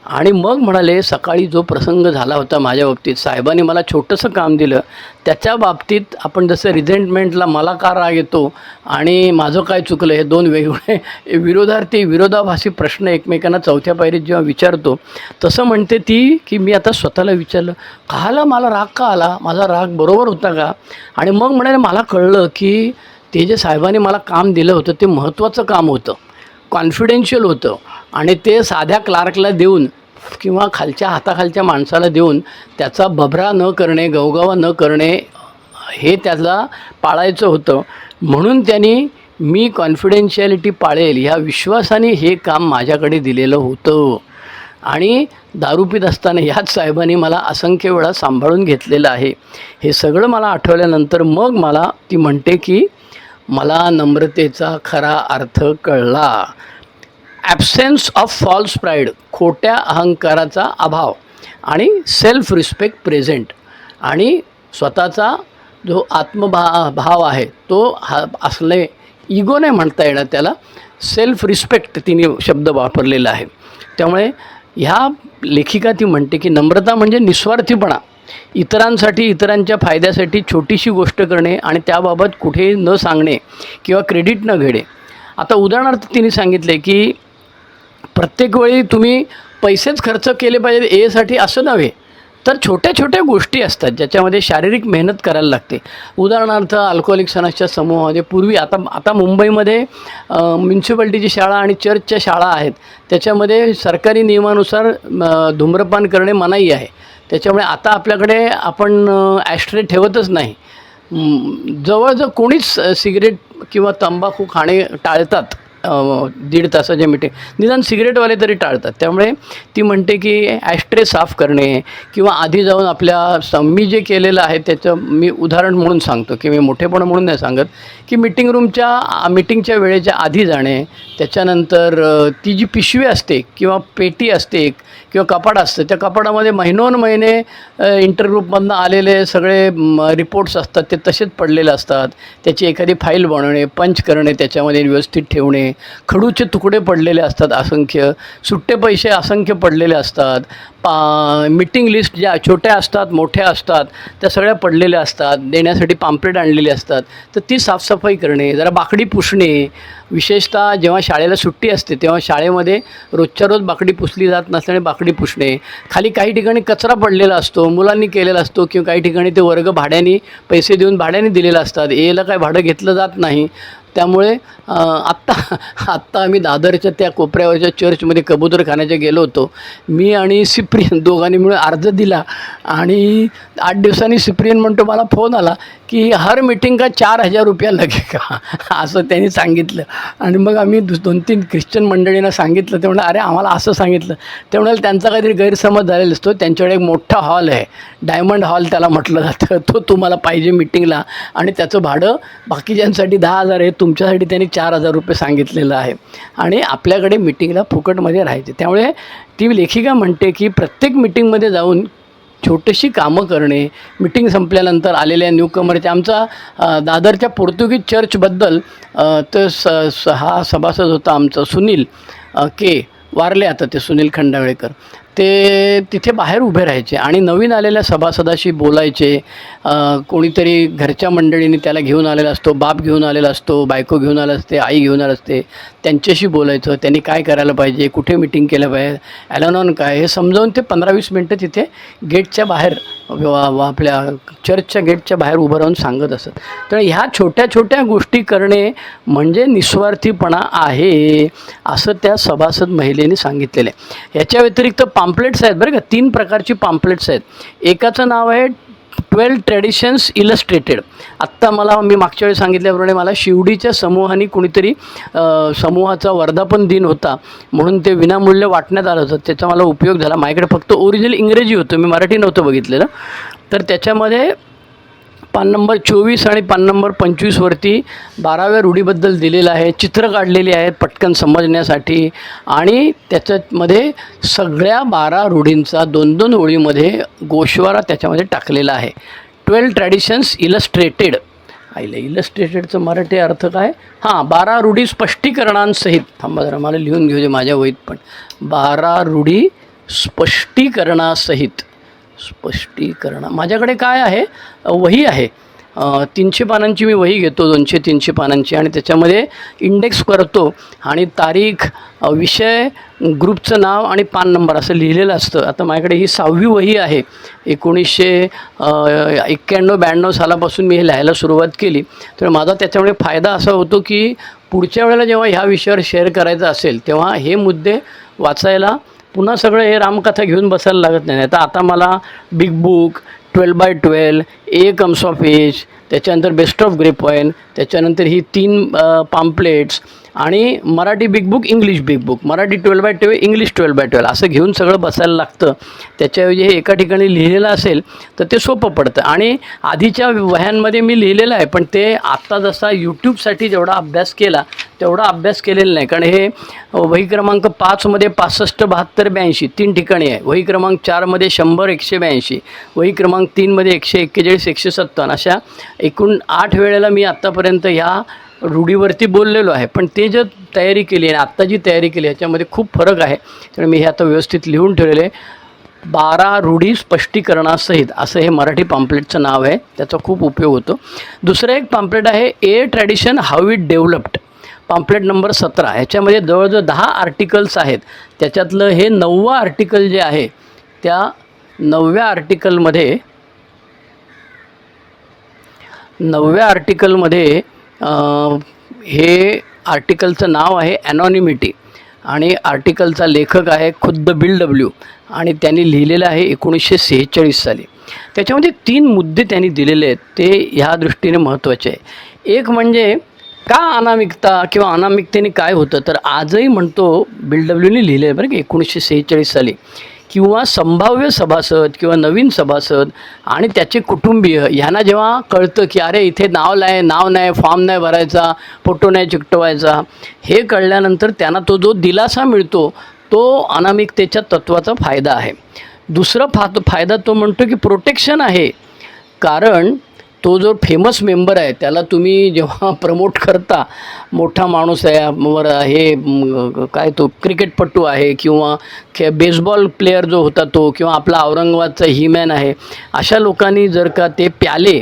आणि मग म्हणाले सकाळी जो प्रसंग झाला होता माझ्या बाबतीत, साहेबांनी मला छोटंसं काम दिलं, त्याच्या बाबतीत आपण जसं रिझेंटमेंटला मला का राग येतो आणि माझं काय चुकलं, हे दोन वेगवेगळे विरोधाभासी प्रश्न एकमेकांना चौथ्या पायरीत जेव्हा विचारतो, तसं म्हणते ती की मी आता स्वतःला विचारलं काला मला राग का आला, माझा राग बरोबर होता का. आणि मग म्हणाले मला कळलं की ते जे साहेबांनी मला काम दिलं होतं ते महत्त्वाचं काम होतं, कॉन्फिडेन्शियल होतं आणि ते साध्या क्लार्कला देऊन किंवा खालच्या हाताखालच्या माणसाला देऊन त्याचा बभरा न करणे, गवगवा न करणे हे त्याला पाळायचं होतं. म्हणून त्यांनी मी कॉन्फिडेन्शियलिटी पाळेल ह्या विश्वासाने हे काम माझ्याकडे दिलेलं होतं. आणि दारू पीत असताना ह्याच साहेबांनी मला असंख्य वेळा सांभाळून घेतलेलं आहे. हे सगळं मला आठवल्यानंतर मग मला ती म्हणते की मला नम्रतेचा खरा अर्थ कळला. ॲब्सेन्स ऑफ फॉल्स प्राईड, खोट्या अहंकाराचा अभाव आणि सेल्फ रिस्पेक्ट प्रेझेंट. आणि स्वतःचा जो भाव आहे तो असले, इगो नाही म्हणता येणार त्याला, सेल्फ रिस्पेक्ट तिने शब्द वापरलेला आहे. त्यामुळे ह्या लेखिका ती म्हणते की नम्रता म्हणजे निस्वार्थीपणा, इतरांसाठी इतरांच्या फायद्यासाठी छोटीशी गोष्ट करणे आणि त्याबाबत कुठेही न सांगणे किंवा क्रेडिट न घेणे. आता उदाहरणार्थ तिने सांगितले की प्रत्येक वेळी तुम्ही पैसेच खर्च केले पाहिजे एसाठी असं नव्हे, तर छोट्या छोट्या गोष्टी असतात ज्याच्यामध्ये शारीरिक मेहनत करायला लागते. उदाहरणार्थ अल्कोहोलिक सनाच्या समूहामध्ये पूर्वी आता मुंबईमध्ये म्युन्सिपाल्टीची शाळा आणि चर्चच्या शाळा आहेत, त्याच्यामध्ये सरकारी नियमानुसार धूम्रपान करणे मनाई आहे. त्याच्यामुळे आता आपल्याकडे आपण ॲस्ट्रे ठेवतच नाही. जवळजवळ कोणीच सिगरेट किंवा तंबाखू खाणे टाळतात. 1.5 तासाच्या मीटिंग निदान सिगरेटवाले तरी टाळतात. त्यामुळे ती म्हणते की ॲस्ट्रे साफ करणे किंवा आधी जाऊन आपल्या मी जे केलेलं आहे त्याचं मी उदाहरण म्हणून सांगतो की मी मोठेपण म्हणून नाही सांगत, की मीटिंगच्या वेळेच्या आधी जाणे. त्याच्यानंतर ती जी पिशवी असते किंवा पेटी असते किंवा कपाट असतं, त्या कपाटामध्ये महिने इंटरग्रुपमधनं आलेले सगळे रिपोर्ट्स असतात, ते तसेच पडलेले असतात. त्याची एखादी फाईल बनवणे, पंच करणे, त्याच्यामध्ये व्यवस्थित ठेवणे. खडूचे तुकडे पडलेले असतात असंख्य, सुट्टे पैसे असंख्य पडलेले असतात. मीटिंग लिस्ट ज्या छोट्या असतात मोठ्या असतात त्या सगळ्या पडलेल्या असतात, देण्यासाठी पाम्पलेट आणलेली असतात. तर ती साफसफाई करणे, जरा बाकडी पुसणे. विशेषतः जेव्हा शाळेला सुट्टी असते तेव्हा शाळेमध्ये रोजच्या रोज बाकडी पुसली जात नसल्याने बाकडी पुसणे. खाली काही ठिकाणी कचरा पडलेला असतो, मुलांनी केलेला असतो किंवा काही ठिकाणी ते वर्ग भाड्याने पैसे देऊन भाड्याने दिलेलं असतात, याला काय भाडं घेतलं जात नाही. त्यामुळे आत्ता आम्ही दादरच्या त्या कोपऱ्यावरच्या चर्चमध्ये कबूतरखान्याच्या गेलो होतो. मी आणि सिप्रियन दोघांनी मिळून अर्ज दिला आणि 8 दिवसांनी सिप्रियन म्हणतो मला फोन आला की हर मीटिंग का 4,000 रुपया लगेगा, असं त्यांनी सांगितलं. आणि मग आम्ही 2-3 ख्रिश्चन मंडळींना सांगितलं. ते म्हणाले अरे आम्हाला असं सांगितलं. ते म्हणाले त्यांचा काहीतरी गैरसमज झालेला असतो. त्यांच्याकडे एक मोठा हॉल आहे, डायमंड हॉल त्याला म्हटलं जातं, तो तुम्हाला पाहिजे मीटिंगला आणि त्याचं भाडं बाकीच्यांसाठी 10,000 आहे, तुमच्यासाठी त्यांनी 4,000 रुपये सांगितलेलं आहे आणि आपल्याकडे मीटिंगला फुकटमध्ये राहायचे. त्यामुळे ती लेखिका म्हणते की प्रत्येक मीटिंगमध्ये जाऊन छोटीशी कामं करणे. मीटिंग संपल्यानंतर आलेल्या न्यूकमरच्या आमचा दादरच्या पोर्तुगीज चर्चबद्दल तर हा सभासद होता आमचा सुनील के, वारले आता ते सुनील खंडागळेकर. ते तिथे बाहेर उभे राहायचे आणि नवीन आलेल्या सभासदाशी बोलायचे. कोणीतरी घरच्या मंडळींनी त्याला घेऊन आलेला असतो, बाप घेऊन आलेला असतो, बायको घेऊन आला असते, आई घेऊन आलं असते, त्यांच्याशी बोलायचं. त्यांनी काय करायला पाहिजे, कुठे मिटिंग केलं पाहिजे, ॲलॉनॉन काय, हे समजावून ते 15-20 मिनटं तिथे गेटच्या बाहेर आपल्या चर्चच्या गेटच्या बाहेर उभं राहून सांगत असत. तर ह्या छोट्या छोट्या गोष्टी करणे म्हणजे निस्वार्थीपणा आहे, असं त्या सभासद महिलेने सांगितलेलं आहे. याच्या व्यतिरिक्त पॅम्पलेट्स आहेत बरं का, 3 प्रकारची पॅम्पलेट्स आहेत. एकाचं नाव आहे 12 ट्रॅडिशन्स इलस्ट्रेटेड. आत्ता मी मागच्या वेळी सांगितल्याप्रमाणे मला शिवडीच्या समूहाने कुणीतरी समूहाचा वर्धापन दिन होता म्हणून ते विनामूल्य वाटण्यात आलं होतं. त्याचा मला उपयोग झाला. माझ्याकडे फक्त ओरिजिनल इंग्रजी होतं, मी मराठी नव्हतं बघितलेलं. तर त्याच्यामध्ये पान नंबर 24 आणि पान नंबर 25वरती 12व्या रूढीबद्दल दिलेलं आहे. चित्र काढलेली आहेत पटकन समजण्यासाठी आणि त्याच्यामध्ये सगळ्या 12 रूढींचा 2-2 ओळीमध्ये गोषवारा त्याच्यामध्ये टाकलेला आहे. 12 ट्रॅडिशन्स इलस्ट्रेटेड. इलस्ट्रेटेडचं मराठी अर्थ काय? 12 रूढी स्पष्टीकरणांसहित. थांबा जरा मला लिहून घेऊ दे माझ्या वहीत पण. 12 रूढी स्पष्टीकरणासहित. माझ्याकडे काय आहे, वही आहे. 300 पानांची मी वही घेतो, 200-300 पानांची, आणि त्याच्यामध्ये इंडेक्स करतो आणि तारीख, विषय, ग्रुपचं नाव आणि पान नंबर असं लिहिलेलं असतं. आता माझ्याकडे ही 6वी वही आहे. 1991-92 सालापासून मी हे लिहायला सुरुवात केली. तर माझा त्याच्यामुळे फायदा असा होतो की पुढच्या वेळेला जेव्हा ह्या विषयावर शेअर करायचं असेल तेव्हा हे मुद्दे वाचायला पुन्हा सगळं हे रामकथा घेऊन बसायला लागत नाही. तर आता मला big book, 12x12, A comes of age, त्याच्यानंतर बेस्ट ऑफ ग्रेपवाईन, त्याच्यानंतर ही 3 पॅम्पलेट्स आणि Marathi big book, English big book, Marathi 12x12, English 12x12 असं घेऊन सगळं बसायला लागतं. त्याच्याऐवजी हे एका ठिकाणी लिहिलेलं असेल तर ते सोपं पडतं. आणि आधीच्या वह्यांमध्ये मी लिहिलेलं आहे पण ते आत्ता जसा यूट्यूबसाठी जेवढा अभ्यास केला तेवढा अभ्यास केलेला नाही. कारण हे वही क्रमांक 5मध्ये 65, 72, 82 3 ठिकाणी आहे. वही क्रमांक 4मध्ये 100, 182, वही क्रमांक 3मध्ये 141, 157 अशा एकूण 8 वेळेला मी आत्तापर्यंत ह्या रूढीवरती बोललेलो आहे. पण ते जर तयारी केली आणि आत्ता जी तयारी केली ह्याच्यामध्ये खूप फरक आहे. त्यामुळे मी हे आता व्यवस्थित लिहून ठेवलेलं आहे. 12 रूढी स्पष्टीकरणासहित असं हे मराठी पॅम्पलेटचं नाव आहे. त्याचा खूप उपयोग होतो. दुसरं एक पॅम्पलेट आहे A tradition how it developed, pamphlet number 17. ह्याच्यामध्ये जवळजवळ 10 आर्टिकल्स आहेत. त्याच्यातलं हे 9वं आर्टिकल जे आहे त्या 9व्या आर्टिकलमध्ये हे आर्टिकलचं नाव आहे ॲनॉनिमिटी आणि आर्टिकलचा लेखक आहे खुद्द बिल डब्ल्यू आणि त्यांनी लिहिलेलं आहे 1946 साली. त्याच्यामध्ये 3 मुद्दे त्यांनी दिलेले आहेत. ते ह्या दृष्टीने महत्त्वाचे आहे. एक म्हणजे का अनामिकता किंवा अनामिकतेने काय होतं, तर आजही म्हणतो बिल डब्ल्यूने लिहिलं आहे बरं की 1946 साली, किंवा संभाव्य सभासद किंवा नवीन सभासद आणि त्याचे कुटुंबीय ह्यांना जेव्हा कळतं की अरे इथे नाव नाही, फॉर्म नाही भरायचा, फोटो नाही चिकटवायचा, हे कळल्यानंतर त्यांना तो जो दिलासा मिळतो तो अनामिकतेच्या तत्त्वाचा फायदा आहे. दुसरा फायदा तो म्हणतो की प्रोटेक्शन आहे. कारण तो जो फेमस मेंबर आहे त्याला तुम्ही जेव्हा प्रमोट करता, मोठा माणूस आहे, हे काय तो क्रिकेटपटू आहे किंवा बेसबॉल प्लेयर जो होता तो, किंवा आपला औरंगाबादचा हीमॅन आहे, अशा लोकांनी जर का ते प्याले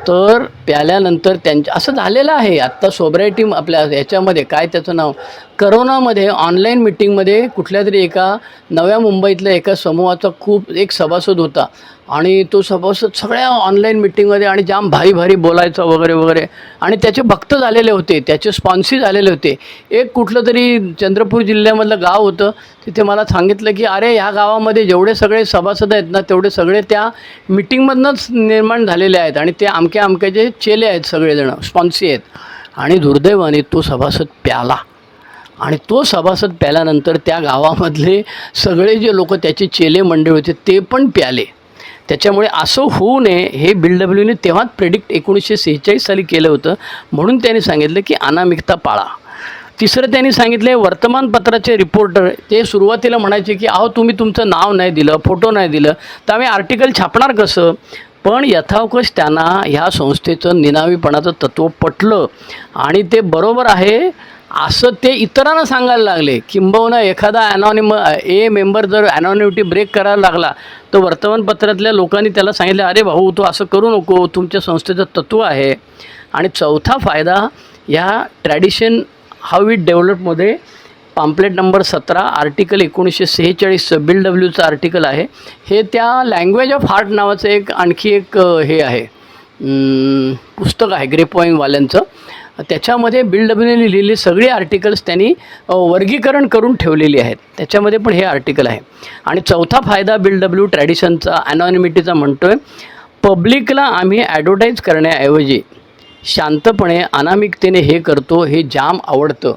तर प्याल्यानंतर त्यांच्या असं झालेलं आहे. आत्ता सोब्रायटी आपल्या ह्याच्यामध्ये काय त्याचं नाव, करोनामध्ये ऑनलाईन मिटिंगमध्ये कुठल्या तरी एका नव्या मुंबईतल्या एका समूहाचा एक सभासद होता आणि तो सभासद सगळ्या ऑनलाईन मिटिंगमध्ये आणि जाम भारी बोलायचा वगैरे वगैरे, आणि त्याचे भक्त झालेले होते, त्याचे स्पॉन्सी झालेले होते. एक कुठलं तरी चंद्रपूर जिल्ह्यामधलं गाव होतं, तिथे मला सांगितलं की अरे ह्या गावामध्ये जेवढे सगळे सभासद आहेत ना तेवढे सगळे त्या मिटिंगमधनंच निर्माण झालेले आहेत आणि ते अमक्याचे चेले आहेत, सगळेजण स्पॉन्सी आहेत. आणि दुर्दैवाने तो सभासद प्याला आणि तो सभासद प्याल्यानंतर त्या गावामधले सगळे जे लोक त्याचे चेले मंडळी होते ते पण प्याले. त्याच्यामुळे असं होऊ नये हे बिल डब्ल्यूने तेव्हाच प्रेडिक्ट 1946 साली केलं होतं. म्हणून त्यांनी सांगितलं की अनामिकता पाळा. तिसरं त्यांनी सांगितलं वर्तमानपत्राचे रिपोर्टर ते सुरुवातीला म्हणायचे की अहो तुम्ही तुमचं नाव नाही दिलं, फोटो नाही दिलं तर आम्ही आर्टिकल छापणार कसं. पण यथावकाश त्यांना ह्या संस्थेचं निनावीपणाचं तत्त्व पटलं आणि ते बरोबर आहे असं ते इतरांना सांगायला लागले. किंबहुना एखादा मेंबर जर ॲनॉनिमिटी ब्रेक करायला लागला तर वर्तमानपत्रातल्या लोकांनी त्याला सांगितलं, अरे भाऊ तू असं करू नको, तुमच्या संस्थेचं तत्त्व आहे. आणि चौथा फायदा ह्या ट्रॅडिशन हाऊ इट डेव्हलपमध्ये पॅम्पलेट नंबर 17 आर्टिकल 1946 बिल डब्ल्यूचं आर्टिकल आहे. हे त्या लँग्वेज ऑफ हार्ट नावाचं आणखी एक हे आहे, पुस्तक आहे ग्रेपवाईनवाल्यांचं. त्याच्यामध्ये बिल डब्ल्यूने लिहिलेली सगळी आर्टिकल्स त्यांनी वर्गीकरण करून ठेवलेली आहेत. त्याच्यामध्ये पण हे आर्टिकल आहे. आणि चौथा फायदा बिल डब्ल्यू ट्रॅडिशनचा ॲनॉनिमिटीचा म्हणतो आहे, पब्लिकला आम्ही ॲडव्हर्टाईज करण्याऐवजी शांतपणे अनामिकतेने हे करतो, हे जाम आवडतं.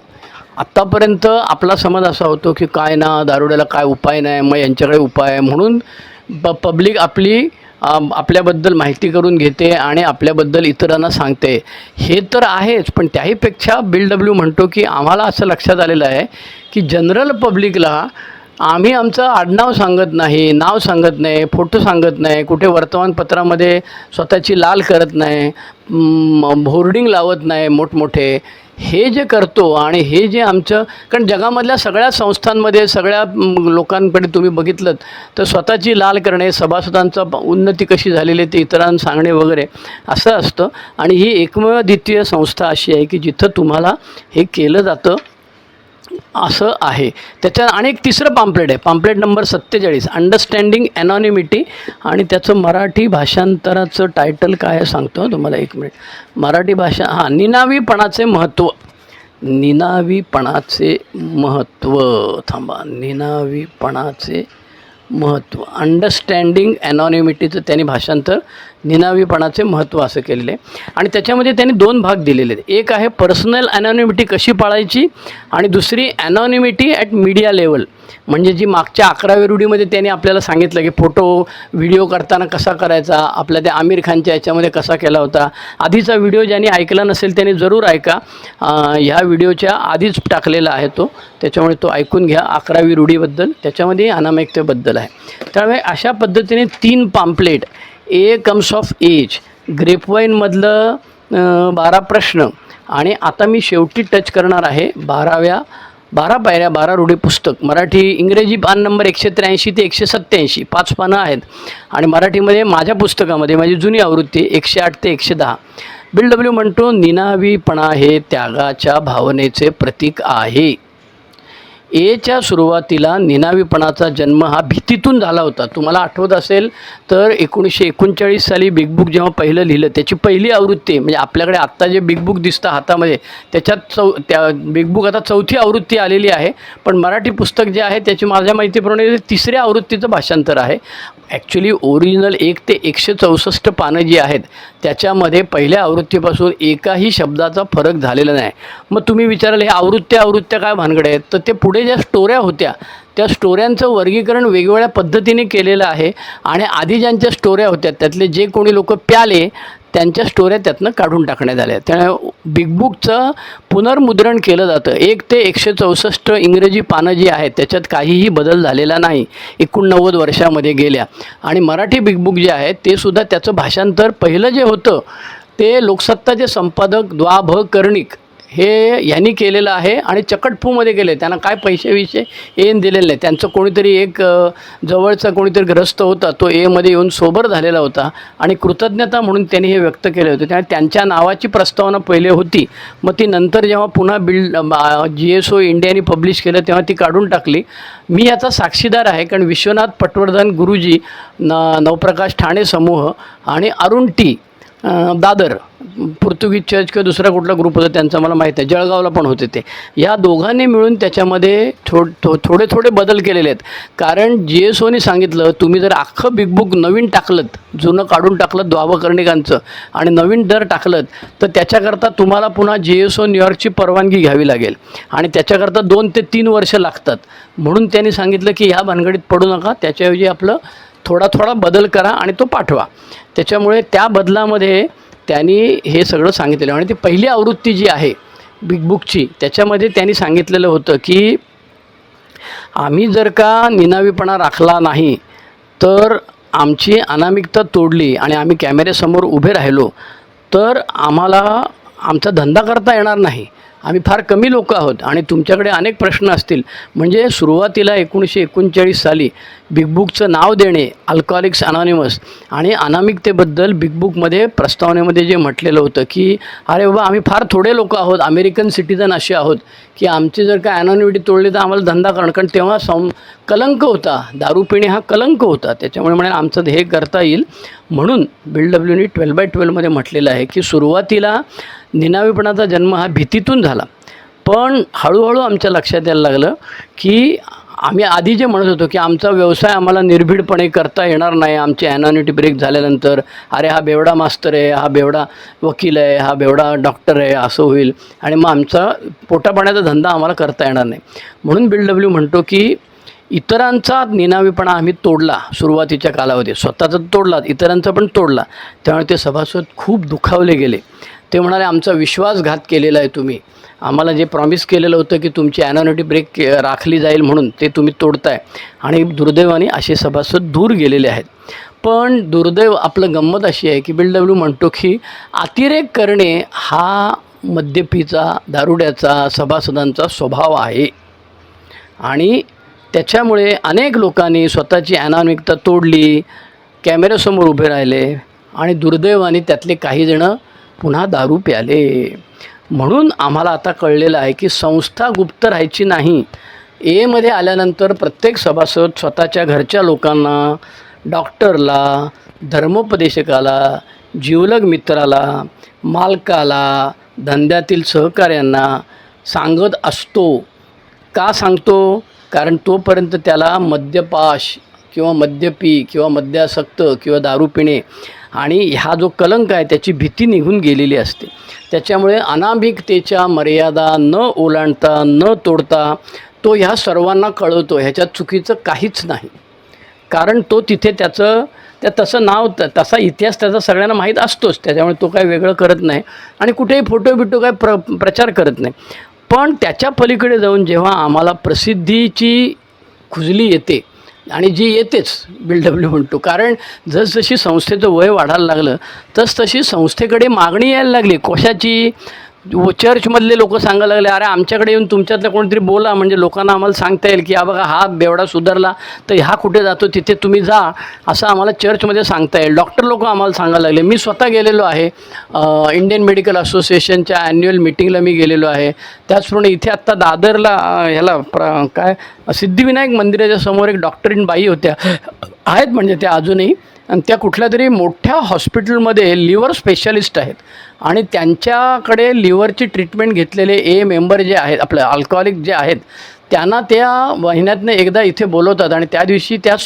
आत्तापर्यंत आपला समज असा होतो की काय ना, दारुड्याला काय उपाय नाही, मग यांच्याकडे उपाय आहे म्हणून पब्लिक आपल्याबद्दल माहिती करून घेते आणि आपल्याबद्दल इतरांना सांगते. हे तर आहेच, पण त्याहीपेक्षा बिल डब्ल्यू म्हणतो की आम्हाला असं लक्षात आलेलं आहे की जनरल पब्लिकला आम्ही आमचं आडनाव सांगत नाही, नाव सांगत नाही, फोटो सांगत नाही, कुठे वर्तमानपत्रामध्ये स्वतःची लाल करत नाही, होर्डिंग लावत नाही मोठमोठे. हे जे करतो आणि हे जे आमचं, कारण जगामधल्या सगळ्या संस्थांमध्ये सगळ्या लोकांकडे तुम्ही बघितलं तर स्वतःची लाल करणे, सभासदांचा उन्नती कशी झालेली आहे ते इतरांना सांगणे वगैरे असं असतं. आणि ही एकमेव द्वितीय संस्था अशी आहे की जिथं तुम्हाला हे केलं जातं असं आहे. त्याच्यात आणि एक तिसरं पॅम्पलेट आहे, पॅम्पलेट नंबर 47 अंडरस्टँडिंग ॲनॉनिमिटी. आणि त्याचं मराठी भाषांतराचं टायटल काय आहे सांगतो तुम्हाला, एक मिनिट. मराठी भाषा निनावीपणाचे महत्त्व. निनावीपणाचे महत्त्व, थांबा, निनावीपणाचे महत्त्व, अंडरस्टँडिंग ॲनॉनिमिटीचं त्यांनी भाषांतर निनावीपणाचे महत्त्व असं केलेलं आहे. आणि त्याच्यामध्ये त्यांनी 2 भाग दिलेले आहेत. एक आहे पर्सनल ॲनॉनिमिटी कशी पाळायची आणि दुसरी ॲनॉनिमिटी ॲट मीडिया लेवल, म्हणजे जी मागच्या 11व्या रूढीमध्ये त्यांनी आपल्याला सांगितलं की फोटो व्हिडिओ करताना कसा करायचा, आपल्या त्या आमिर खानच्या याच्यामध्ये कसा केला होता. आधीचा व्हिडिओ ज्यांनी ऐकला नसेल त्यांनी जरूर ऐका, ह्या व्हिडिओच्या आधीच टाकलेला आहे तो, त्याच्यामुळे तो ऐकून घ्या. 11वी रूढीबद्दल, त्याच्यामध्ये अनामिकतेबद्दल आहे. त्यामुळे अशा पद्धतीने 3 pamphlet, A comes of age, ग्रेपवाईनमधलं 12 प्रश्न, आणि आता मी शेवटी टच करणार आहे 12 पायऱ्या 12 रूढी पुस्तक. मराठी इंग्रजी पान नंबर 183 ते 187, 5 पानं आहेत. आणि मराठीमध्ये माझ्या पुस्तकामध्ये, माझी जुनी आवृत्ती 108 ते 110. बिल डब्ल्यू म्हणतो, निनावीपणा हे त्यागाच्या भावनेचे प्रतीक आहे. एच्या सुरुवातीला निनावीपणाचा जन्म हा भीतीतून झाला होता. तुम्हाला आठवत असेल तर 1939 साली बिग बुक जेव्हा पहिलं लिहिलं, त्याची पहिली आवृत्ती, म्हणजे आपल्याकडे आत्ता जे बिग बुक दिसतं हातामध्ये, त्याच्यात त्या बिग बुक आता 4थी आवृत्ती आलेली आहे. पण मराठी पुस्तक जे आहे त्याची माझ्या माहितीप्रमाणे 3ऱ्या आवृत्तीचं भाषांतर आहे. ॲक्च्युली ओरिजिनल 1 ते 164 पानं जी आहेत त्याच्यामध्ये पहिल्या आवृत्तीपासून एकाही शब्दाचा फरक झालेला नाही. मग तुम्ही विचाराल हे आवृत्त्या काय भानगड आहेत, तर ते पुढे ज्या स्टोऱ्या होत्या त्या स्टोऱ्यांचं वर्गीकरण वेगवेगळ्या पद्धतीने केलेलं आहे. आणि आधी ज्यांच्या स्टोऱ्या होत्या त्यातले जे कोणी लोक प्याले त्यांच्या स्टोऱ्या त्यातनं काढून टाकण्यात आल्या. त्यामुळे बिग बुकचं पुनर्मुद्रण केलं जातं. 1 ते 164 इंग्रजी पानं जी आहेत त्याच्यात काहीही बदल झालेला नाही 89 वर्षामध्ये गेल्या. आणि मराठी बिग बुक जे आहे ते सुद्धा त्याचं भाषांतर पहिलं जे होतं ते लोकसत्ताचे संपादक द्वा भ कर्णिक हे यांनी केलेलं आहे आणि चकटफूमध्ये केले. त्यांना काय पैसे येऊन दिलेले नाही. त्यांचं कोणीतरी एक जवळचा कोणीतरी ग्रस्त होता, तो एमध्ये येऊन सोबर झालेला होता आणि कृतज्ञता म्हणून त्यांनी हे व्यक्त केले होते. त्यामुळे त्यांच्या नावाची प्रस्तावना पहिले होती, मग ती नंतर जेव्हा पुन्हा GSO इंडियाने पब्लिश केलं तेव्हा ती काढून टाकली. मी याचा साक्षीदार आहे, कारण विश्वनाथ पटवर्धन गुरुजी, नवप्रकाश ठाणे समूह आणि अरुण टी दादर पोर्तुगीज चर्च किंवा दुसरा कुठला ग्रुप होता त्यांचा मला माहीत आहे, जळगावला पण होते ते, या दोघांनी मिळून त्याच्यामध्ये थोडे बदल केलेले आहेत. कारण GSOने सांगितलं तुम्ही जर अख्खं बिग बुक नवीन टाकलं, जुनं काढून टाकलं द्वाभकर्णिकांचं आणि नवीन दर टाकलं तर त्याच्याकरता तुम्हाला पुन्हा GSO न्यूयॉर्कची परवानगी घ्यावी लागेल आणि त्याच्याकरता 2 ते 3 वर्ष लागतात. म्हणून त्यांनी सांगितलं की ह्या भानगडीत पडू नका, त्याच्याऐवजी आपलं थोडा बदल करा आणि तो पाठवा. त्याच्यामुळे त्या बदलामध्ये त्यांनी हे सगळं सांगितलेलं. आणि ती पहिली आवृत्ती जी आहे बिग बुकची त्याच्यामध्ये त्यांनी सांगितलेलं होतं की आम्ही जर का निनावीपणा राखला नाही तर आमची अनामिकता तोडली आणि आम्ही कॅमेऱ्यासमोर उभे राहिलो तर आम्हाला आमचा धंदा करता येणार नाही. आम्ही फार कमी लोक आहोत आणि तुमच्याकडे अनेक प्रश्न असतील. म्हणजे सुरुवातीला 1939 साली बिग बुकचं नाव देणे अल्कोहोलिक्स अनॉनिमस आणि अनामिकतेबद्दल बिग बुकमध्ये प्रस्तावनेमध्ये जे म्हटलेलं होतं की अरे बाबा आम्ही फार थोडे लोक आहोत, अमेरिकन सिटीजन असे आहोत की आमची जर का ॲनॉनिमिटी तोडली तर आम्हाला धंदा करणं, कारण तेव्हा कलंक होता, दारू पिणे हा कलंक होता. त्याच्यामुळे म्हणे आमचं हे करता येईल. म्हणून बिल डब्ल्यूनी 12/12 म्हटलेलं आहे की सुरुवातीला निनावीपणाचा जन्म हा भीतीतून झाला, पण हळूहळू आमच्या लक्षात यायला लागलं की आम्ही आधी जे म्हणत होतो की आमचा व्यवसाय आम्हाला निर्भीडपणे करता येणार नाही, आमची ॲनॉनिमिटी ब्रेक झाल्यानंतर अरे हा बेवडा मास्तर आहे, हा बेवडा वकील आहे, हा बेवडा डॉक्टर आहे, असं होईल आणि मग आमचा पोटापाण्याचा धंदा आम्हाला करता येणार नाही. म्हणून बिल डब्ल्यू म्हणतो की इतरांचा निनावीपणा आम्ही तोडला सुरुवातीच्या कालावधीत, स्वतःचा तोडला, इतरांचा पण तोडला. त्यामुळे ते सभासद खूप दुखावले गेले. ते म्हणाले आमचा विश्वासघात केलेला आहे तुम्ही, आम्हाला जे प्रॉमिस केलेलं होतं की तुमची ॲनॉनिमिटी ब्रेक राखली जाईल म्हणून ते तुम्ही तोडताय. आणि दुर्दैवाने असे सभासद दूर गेलेले आहेत. पण दुर्दैव आपलं गंमत अशी आहे की बिल डब्ल्यू म्हणतो की अतिरेक करणे हा मद्यपीचा, दारुड्याचा, सभासदांचा स्वभाव आहे आणि त्याच्यामुळे अनेक लोकांनी स्वतःची ॲनॉनिमिकता तोडली, कॅमेऱ्यासमोर उभे राहिले आणि दुर्दैवाने त्यातले काही जणं पुन्हा दारू प्याले. म्हणून आम्हाला आता कळलेलं आहे की संस्था गुप्त राहायची नाही. एमध्ये आल्यानंतर प्रत्येक सभासद स्वतःच्या घरच्या लोकांना, डॉक्टरला, धर्मोपदेशकाला, जीवलग मित्राला, मालकाला, धंद्यातील सहकाऱ्यांना सांगत असतो. का सांगतो? कारण तोपर्यंत त्याला मद्यपाश किंवा मद्यपी किंवा मद्यासक्त किंवा दारू पिणे आणि हा जो कलंक आहे त्याची भीती निघून गेलेली असते. त्याच्यामुळे अनामिकतेच्या मर्यादा न ओलांडता, न तोडता तो ह्या सर्वांना कळवतो. ह्याच्यात चुकीचं काहीच नाही, कारण तो तिथे तसं नाव, तसा इतिहास त्याचा सगळ्यांना माहीत असतोच. त्याच्यामुळे तो काही वेगळं करत नाही आणि कुठेही फोटो बिटो काय प्रचार करत नाही. पण त्याच्या पलीकडे जाऊन जेव्हा आम्हाला प्रसिद्धीची खुजली येते, आणि जी येतेच बिल डब्ल्यू म्हणतो, कारण जसजशी संस्थेचं वय वाढायला लागलं तसतशी संस्थेकडे मागणी यायला लागली. कशाची? चर्चमधले लोक सांगायला लागले अरे आमच्याकडे येऊन तुमच्यातलं कोणीतरी बोला, म्हणजे लोकांना आम्हाला सांगता येईल की हा बघा हा बेवडा सुधारला तर हा कुठे जातो तिथे तुम्ही जा, असं आम्हाला चर्चमध्ये सांगता येईल. डॉक्टर लोक आम्हाला सांगायला लागले. मी स्वतः गेलेलो आहे, इंडियन मेडिकल असोसिएशनच्या ॲन्युअल मिटिंगला मी गेलेलो आहे. त्याचप्रमाणे इथे आत्ता दादरला काय सिद्धिविनायक मंदिराच्या समोर एक डॉक्टरीन बाई होत्या, आहेत म्हणजे त्या अजूनही, आणि त्या कुठल्या तरी मोठ्या हॉस्पिटलमध्ये लिव्हर स्पेशालिस्ट आहेत आणि त्यांच्याकडे लिव्हरची ट्रीटमेंट घेतलेले मेंबर जे आहेत, आपले अल्कोहोलिक जे आहेत, त्यांना त्या महिन्यातनं एकदा इथे बोलवतात आणि त्या दिवशी त्या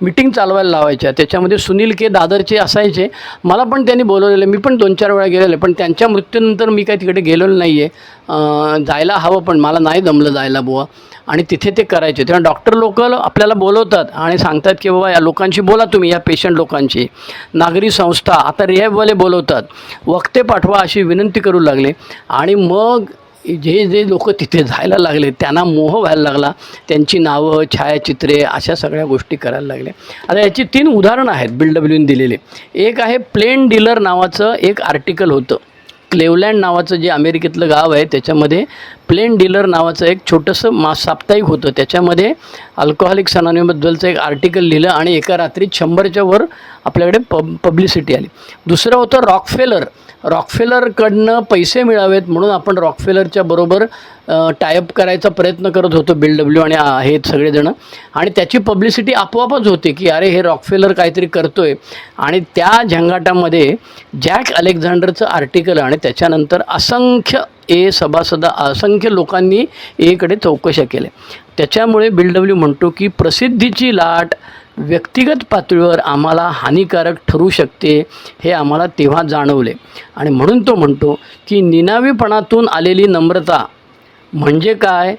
मीटिंग चालवायला लावायच्या. त्याच्यामध्ये सुनील के दादरचे असायचे. मला पण त्यांनी बोलवलेलं, मी पण 2-4 वेळा गेलेले, पण त्यांच्या मृत्यूनंतर मी काही तिकडे गेलेलो नाही आहे. जायला हवं पण मला नाही जमलं जायला बुवा. आणि तिथे ते करायचे. तेव्हा डॉक्टर लोक आपल्याला बोलवतात आणि सांगतात की बाबा या लोकांशी बोला तुम्ही, या पेशंट लोकांशी. नागरी संस्था आता रिहॅबवाले बोलवतात, वक्ते पाठवा अशी विनंती करू लागले. आणि मग जे लोक तिथे जायला लागले त्यांना मोह व्हायला लागला. त्यांची नावं, छायाचित्रे अशा सगळ्या गोष्टी करायला लागल्या. आता याची 3 उदाहरणं आहेत बिल डब्ल्यूने दिलेले. एक आहे प्लेन डीलर नावाचं एक आर्टिकल होतं. क्लेवलँड नावाचं जे अमेरिकेतलं गाव आहे त्याच्यामध्ये प्लेन डीलर नावाचं एक छोटंसं साप्ताहिक होतं. त्याच्यामध्ये अल्कोहोलिक्स अनॉनिमसबद्दलचं एक आर्टिकल लिहिलं आणि एका रात्रीत 100च्या वर आपल्याकडे पब्लिसिटी आली. दुसरं होतं रॉकफेलरकडनं पैसे मिळावेत म्हणून आपण रॉकफेलरच्या बरोबर टायअप करायचा प्रयत्न करत होतो बिल डब्ल्यू आणि आहेत सगळेजणं, आणि त्याची पब्लिसिटी आपोआपच होते की अरे हे रॉकफेलर काहीतरी करतो आहे. आणि त्या झंगाटामध्ये जॅक अलेक्झांडरचं आर्टिकल आणि त्याच्यानंतर असंख्य असंख्य लोकांनी एकडे चौकशा केल्या. त्याच्यामुळे बिल डब्ल्यू म्हणतो की प्रसिद्धीची लाट व्यक्तिगत पातळीवर आम्हाला हानिकारक ठरू शकते हे आम्हाला तेव्हा जाणवले. आणि म्हणून तो म्हणतो की निनावीपणातून आलेली नम्रता म्हणजे काय,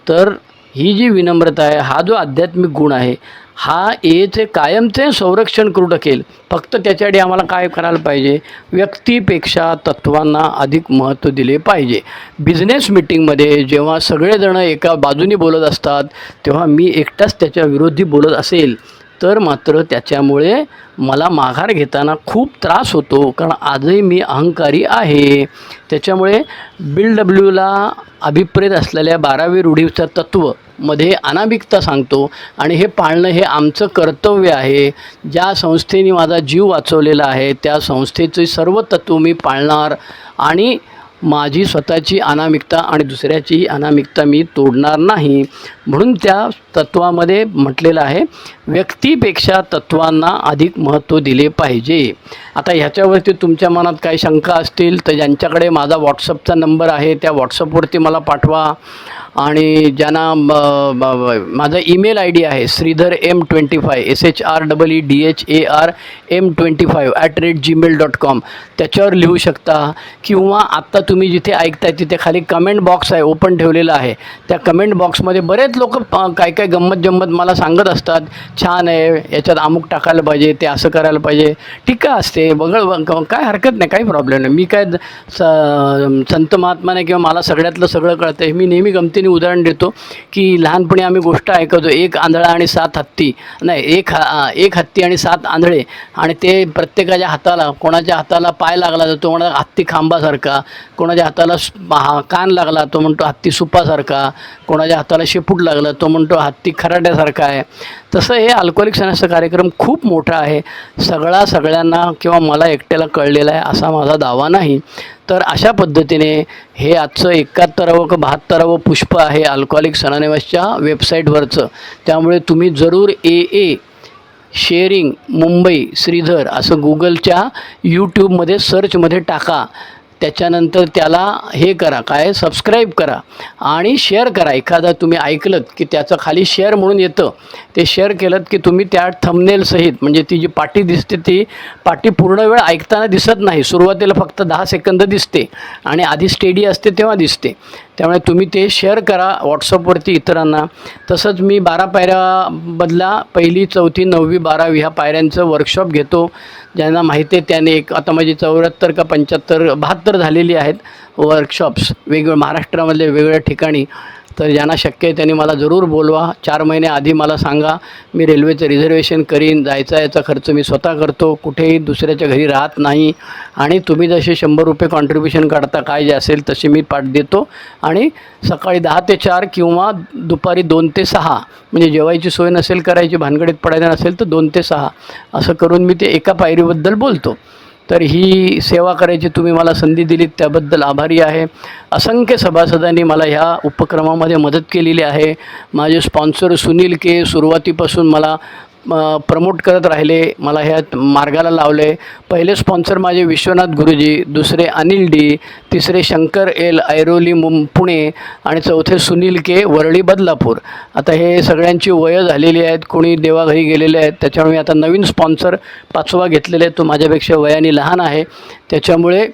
तर ही जी विनम्रता आहे, हा जो आध्यात्मिक गुण आहे, हा एचे कायमचे संरक्षण करू शकेल. फक्त त्याच्यासाठी आम्हाला काय करायला पाहिजे, व्यक्तीपेक्षा तत्त्वांना अधिक महत्त्व दिले पाहिजे. बिझनेस मीटिंगमध्ये जेव्हा सगळेजण एका बाजूने बोलत असतात तेव्हा मी एकटाच त्याच्या विरोधी बोलत असेल तर मात्र त्याच्यामुळे मला माघार घेताना खूप त्रास होतो, कारण आजही मी अहंकारी आहे. त्याच्यामुळे बिल डब्ल्यूला अभिप्रेत असलेल्या 12वी रूढीचं तत्त्व मध्ये अनामिकता सांगतो आणि हे पाळणं हे आमचं कर्तव्य आहे. ज्या संस्थेने माझा जीव वाचवलेला आहे त्या संस्थेचे सर्व तत्त्व मी पाळणार आणि माझी स्वतःची अनामिकता आणि दुसऱ्याची अनामिकता मी तोडणार नाही. म्हणून त्या तत्त्वामध्ये म्हटलेलं आहे, व्यक्तीपेक्षा तत्त्वांना अधिक महत्त्व दिले पाहिजे. आता ह्याच्यावरती तुमच्या मनात काही शंका असतील तर ज्यांच्याकडे माझा व्हॉट्सअपचा नंबर आहे त्या व्हॉट्सअपवरती मला पाठवा. आणि ज्यांना माझा ईमेल आय डी आहे sridharm25 SHREEDHARM25 त्याच्यावर लिहू शकता. किंवा आत्ता तुम्ही जिथे ऐकताय तिथे खाली कमेंट बॉक्स आहे, ओपन ठेवलेला आहे. त्या कमेंट बॉक्समध्ये बरेच लोक काय काय गंमत जम्मत मला सांगत असतात, छान आहे, याच्यात अमुक टाकायला पाहिजे, ते असं करायला पाहिजे. टीका असते, काय हरकत नाही, काही प्रॉब्लेम नाही. मी काय संत महात्मा नाही किंवा मला सगळ्यातलं सगळं कळतं आहे. मी नेहमी गमतीने उदाहरण देतो की लहानपणी आम्ही गोष्ट ऐकतो, एक आंधळा आणि 7 हत्ती, नाही एक हत्ती आणि 7 आंधळे, आणि ते प्रत्येकाच्या हाताला, कोणाच्या हाताला पाय लागला तर तो म्हणतो हत्ती खांबासारखा, कोणाच्या हाताला कान लागला तो म्हणतो हत्ती सुपासारखा, कोणाच्या हाताला शेपूट लागला तो म्हणतो हत्ती खराट्यासारखा आहे. तसं हे अल्कोहोलिक्स अनॉनिमसचा कार्यक्रम खूप मोठा आहे, सगळ्यांना किंवा मला एकट्याला कळलेला आहे असा माझा दावा नाही. तर अशा पद्धतीने हे आजचं 71वं का 72वं पुष्प आहे अल्कोहोलिक्स अनॉनिमसच्या वेबसाईटवरचं. त्यामुळे तुम्ही जरूर AA शेअरिंग मुंबई श्रीधर असं गुगलच्या यूट्यूबमध्ये सर्चमध्ये टाका. त्याच्यानंतर त्याला हे करा, काय सबस्क्राईब करा आणि शेअर करा. एखादा तुम्ही ऐकलं की त्याचं खाली शेअर म्हणून येतं, ते शेअर केलं की तुम्ही त्या थंबनेलसहित, म्हणजे ती जी पाटी दिसते ती पाटी पूर्ण वेळ ऐकताना दिसत नाही, सुरुवातीला फक्त 10 सेकंद दिसते आणि आधी स्टेडी असते तेव्हा दिसते. त्यामुळे तुम्ही ते शेअर करा व्हॉट्सअपवरती इतरांना. तसंच मी 12 पायऱ्याबदला 1ली 4थी 9वी 12वी ह्या पायऱ्यांचं वर्कशॉप घेतो. ज्यांना माहिती आहे त्याने आता माझी 74 का 75 72 झालेली आहेत वर्कशॉप्स महाराष्ट्रामधले वेगवेगळ्या ठिकाणी. तर ज्यांना शक्य आहे त्यांनी मला जरूर बोलवा. 4 महिने आधी मला सांगा, मी रेल्वेचं रिझर्वेशन करीन, जायचा याचा खर्च मी स्वतः करतो, कुठेही दुसऱ्याच्या घरी राहत नाही. आणि तुम्ही जसे 100 रुपये कॉन्ट्रीब्युशन काढता, काय जे असेल तसे मी पाठ देतो. आणि सकाळी 10 ते 4 किंवा दुपारी 2 ते 6, म्हणजे जेवायची सोय नसेल करायची, भानगडीत पडायचं नसेल तर 2 ते 6 असं करून मी ते एका पायरीबद्दल बोलतो. तर ही सेवा करायची तुम्ही मला संधी दिलीत त्याबद्दल आभारी आहे. असंख्य सभासदांनी मला ह्या उपक्रमामध्ये मदत केलेली आहे. माझे स्पॉन्सर सुनील के सुरुवातीपासून मला प्रमोट करत राहिले, मला ह्या मार्गाला लावले. पहिले स्पॉन्सर माझे विश्वनाथ गुरुजी, दुसरे अनिल डी, तिसरे शंकर एल ऐरोली पुणे आणि चौथे सुनील के वरळी बदलापूर. आता हे सगळ्यांची वयं झालेली आहेत, कोणी देवाघरी गेलेले आहेत. त्याच्यामुळे आता नवीन स्पॉन्सर 5वा घेतलेला आहे, तो माझ्यापेक्षा वयाने लहान आहे. त्याच्यामुळे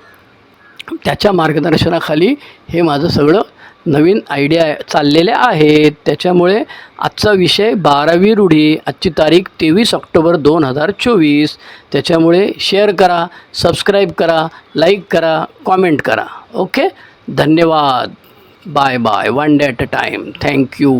त्याच्या मार्गदर्शनाखाली हे माझं सगळं नवीन आयडिया चाललेल्या आहेत. त्याच्यामुळे आजचा विषय 12वी रूढी, आजची तारीख 23 ऑक्टोबर 2024. त्याच्यामुळे शेअर करा, सबस्क्राईब करा, लाईक करा, कॉमेंट करा. ओके, धन्यवाद. Bye bye. One day at a time. Thank you.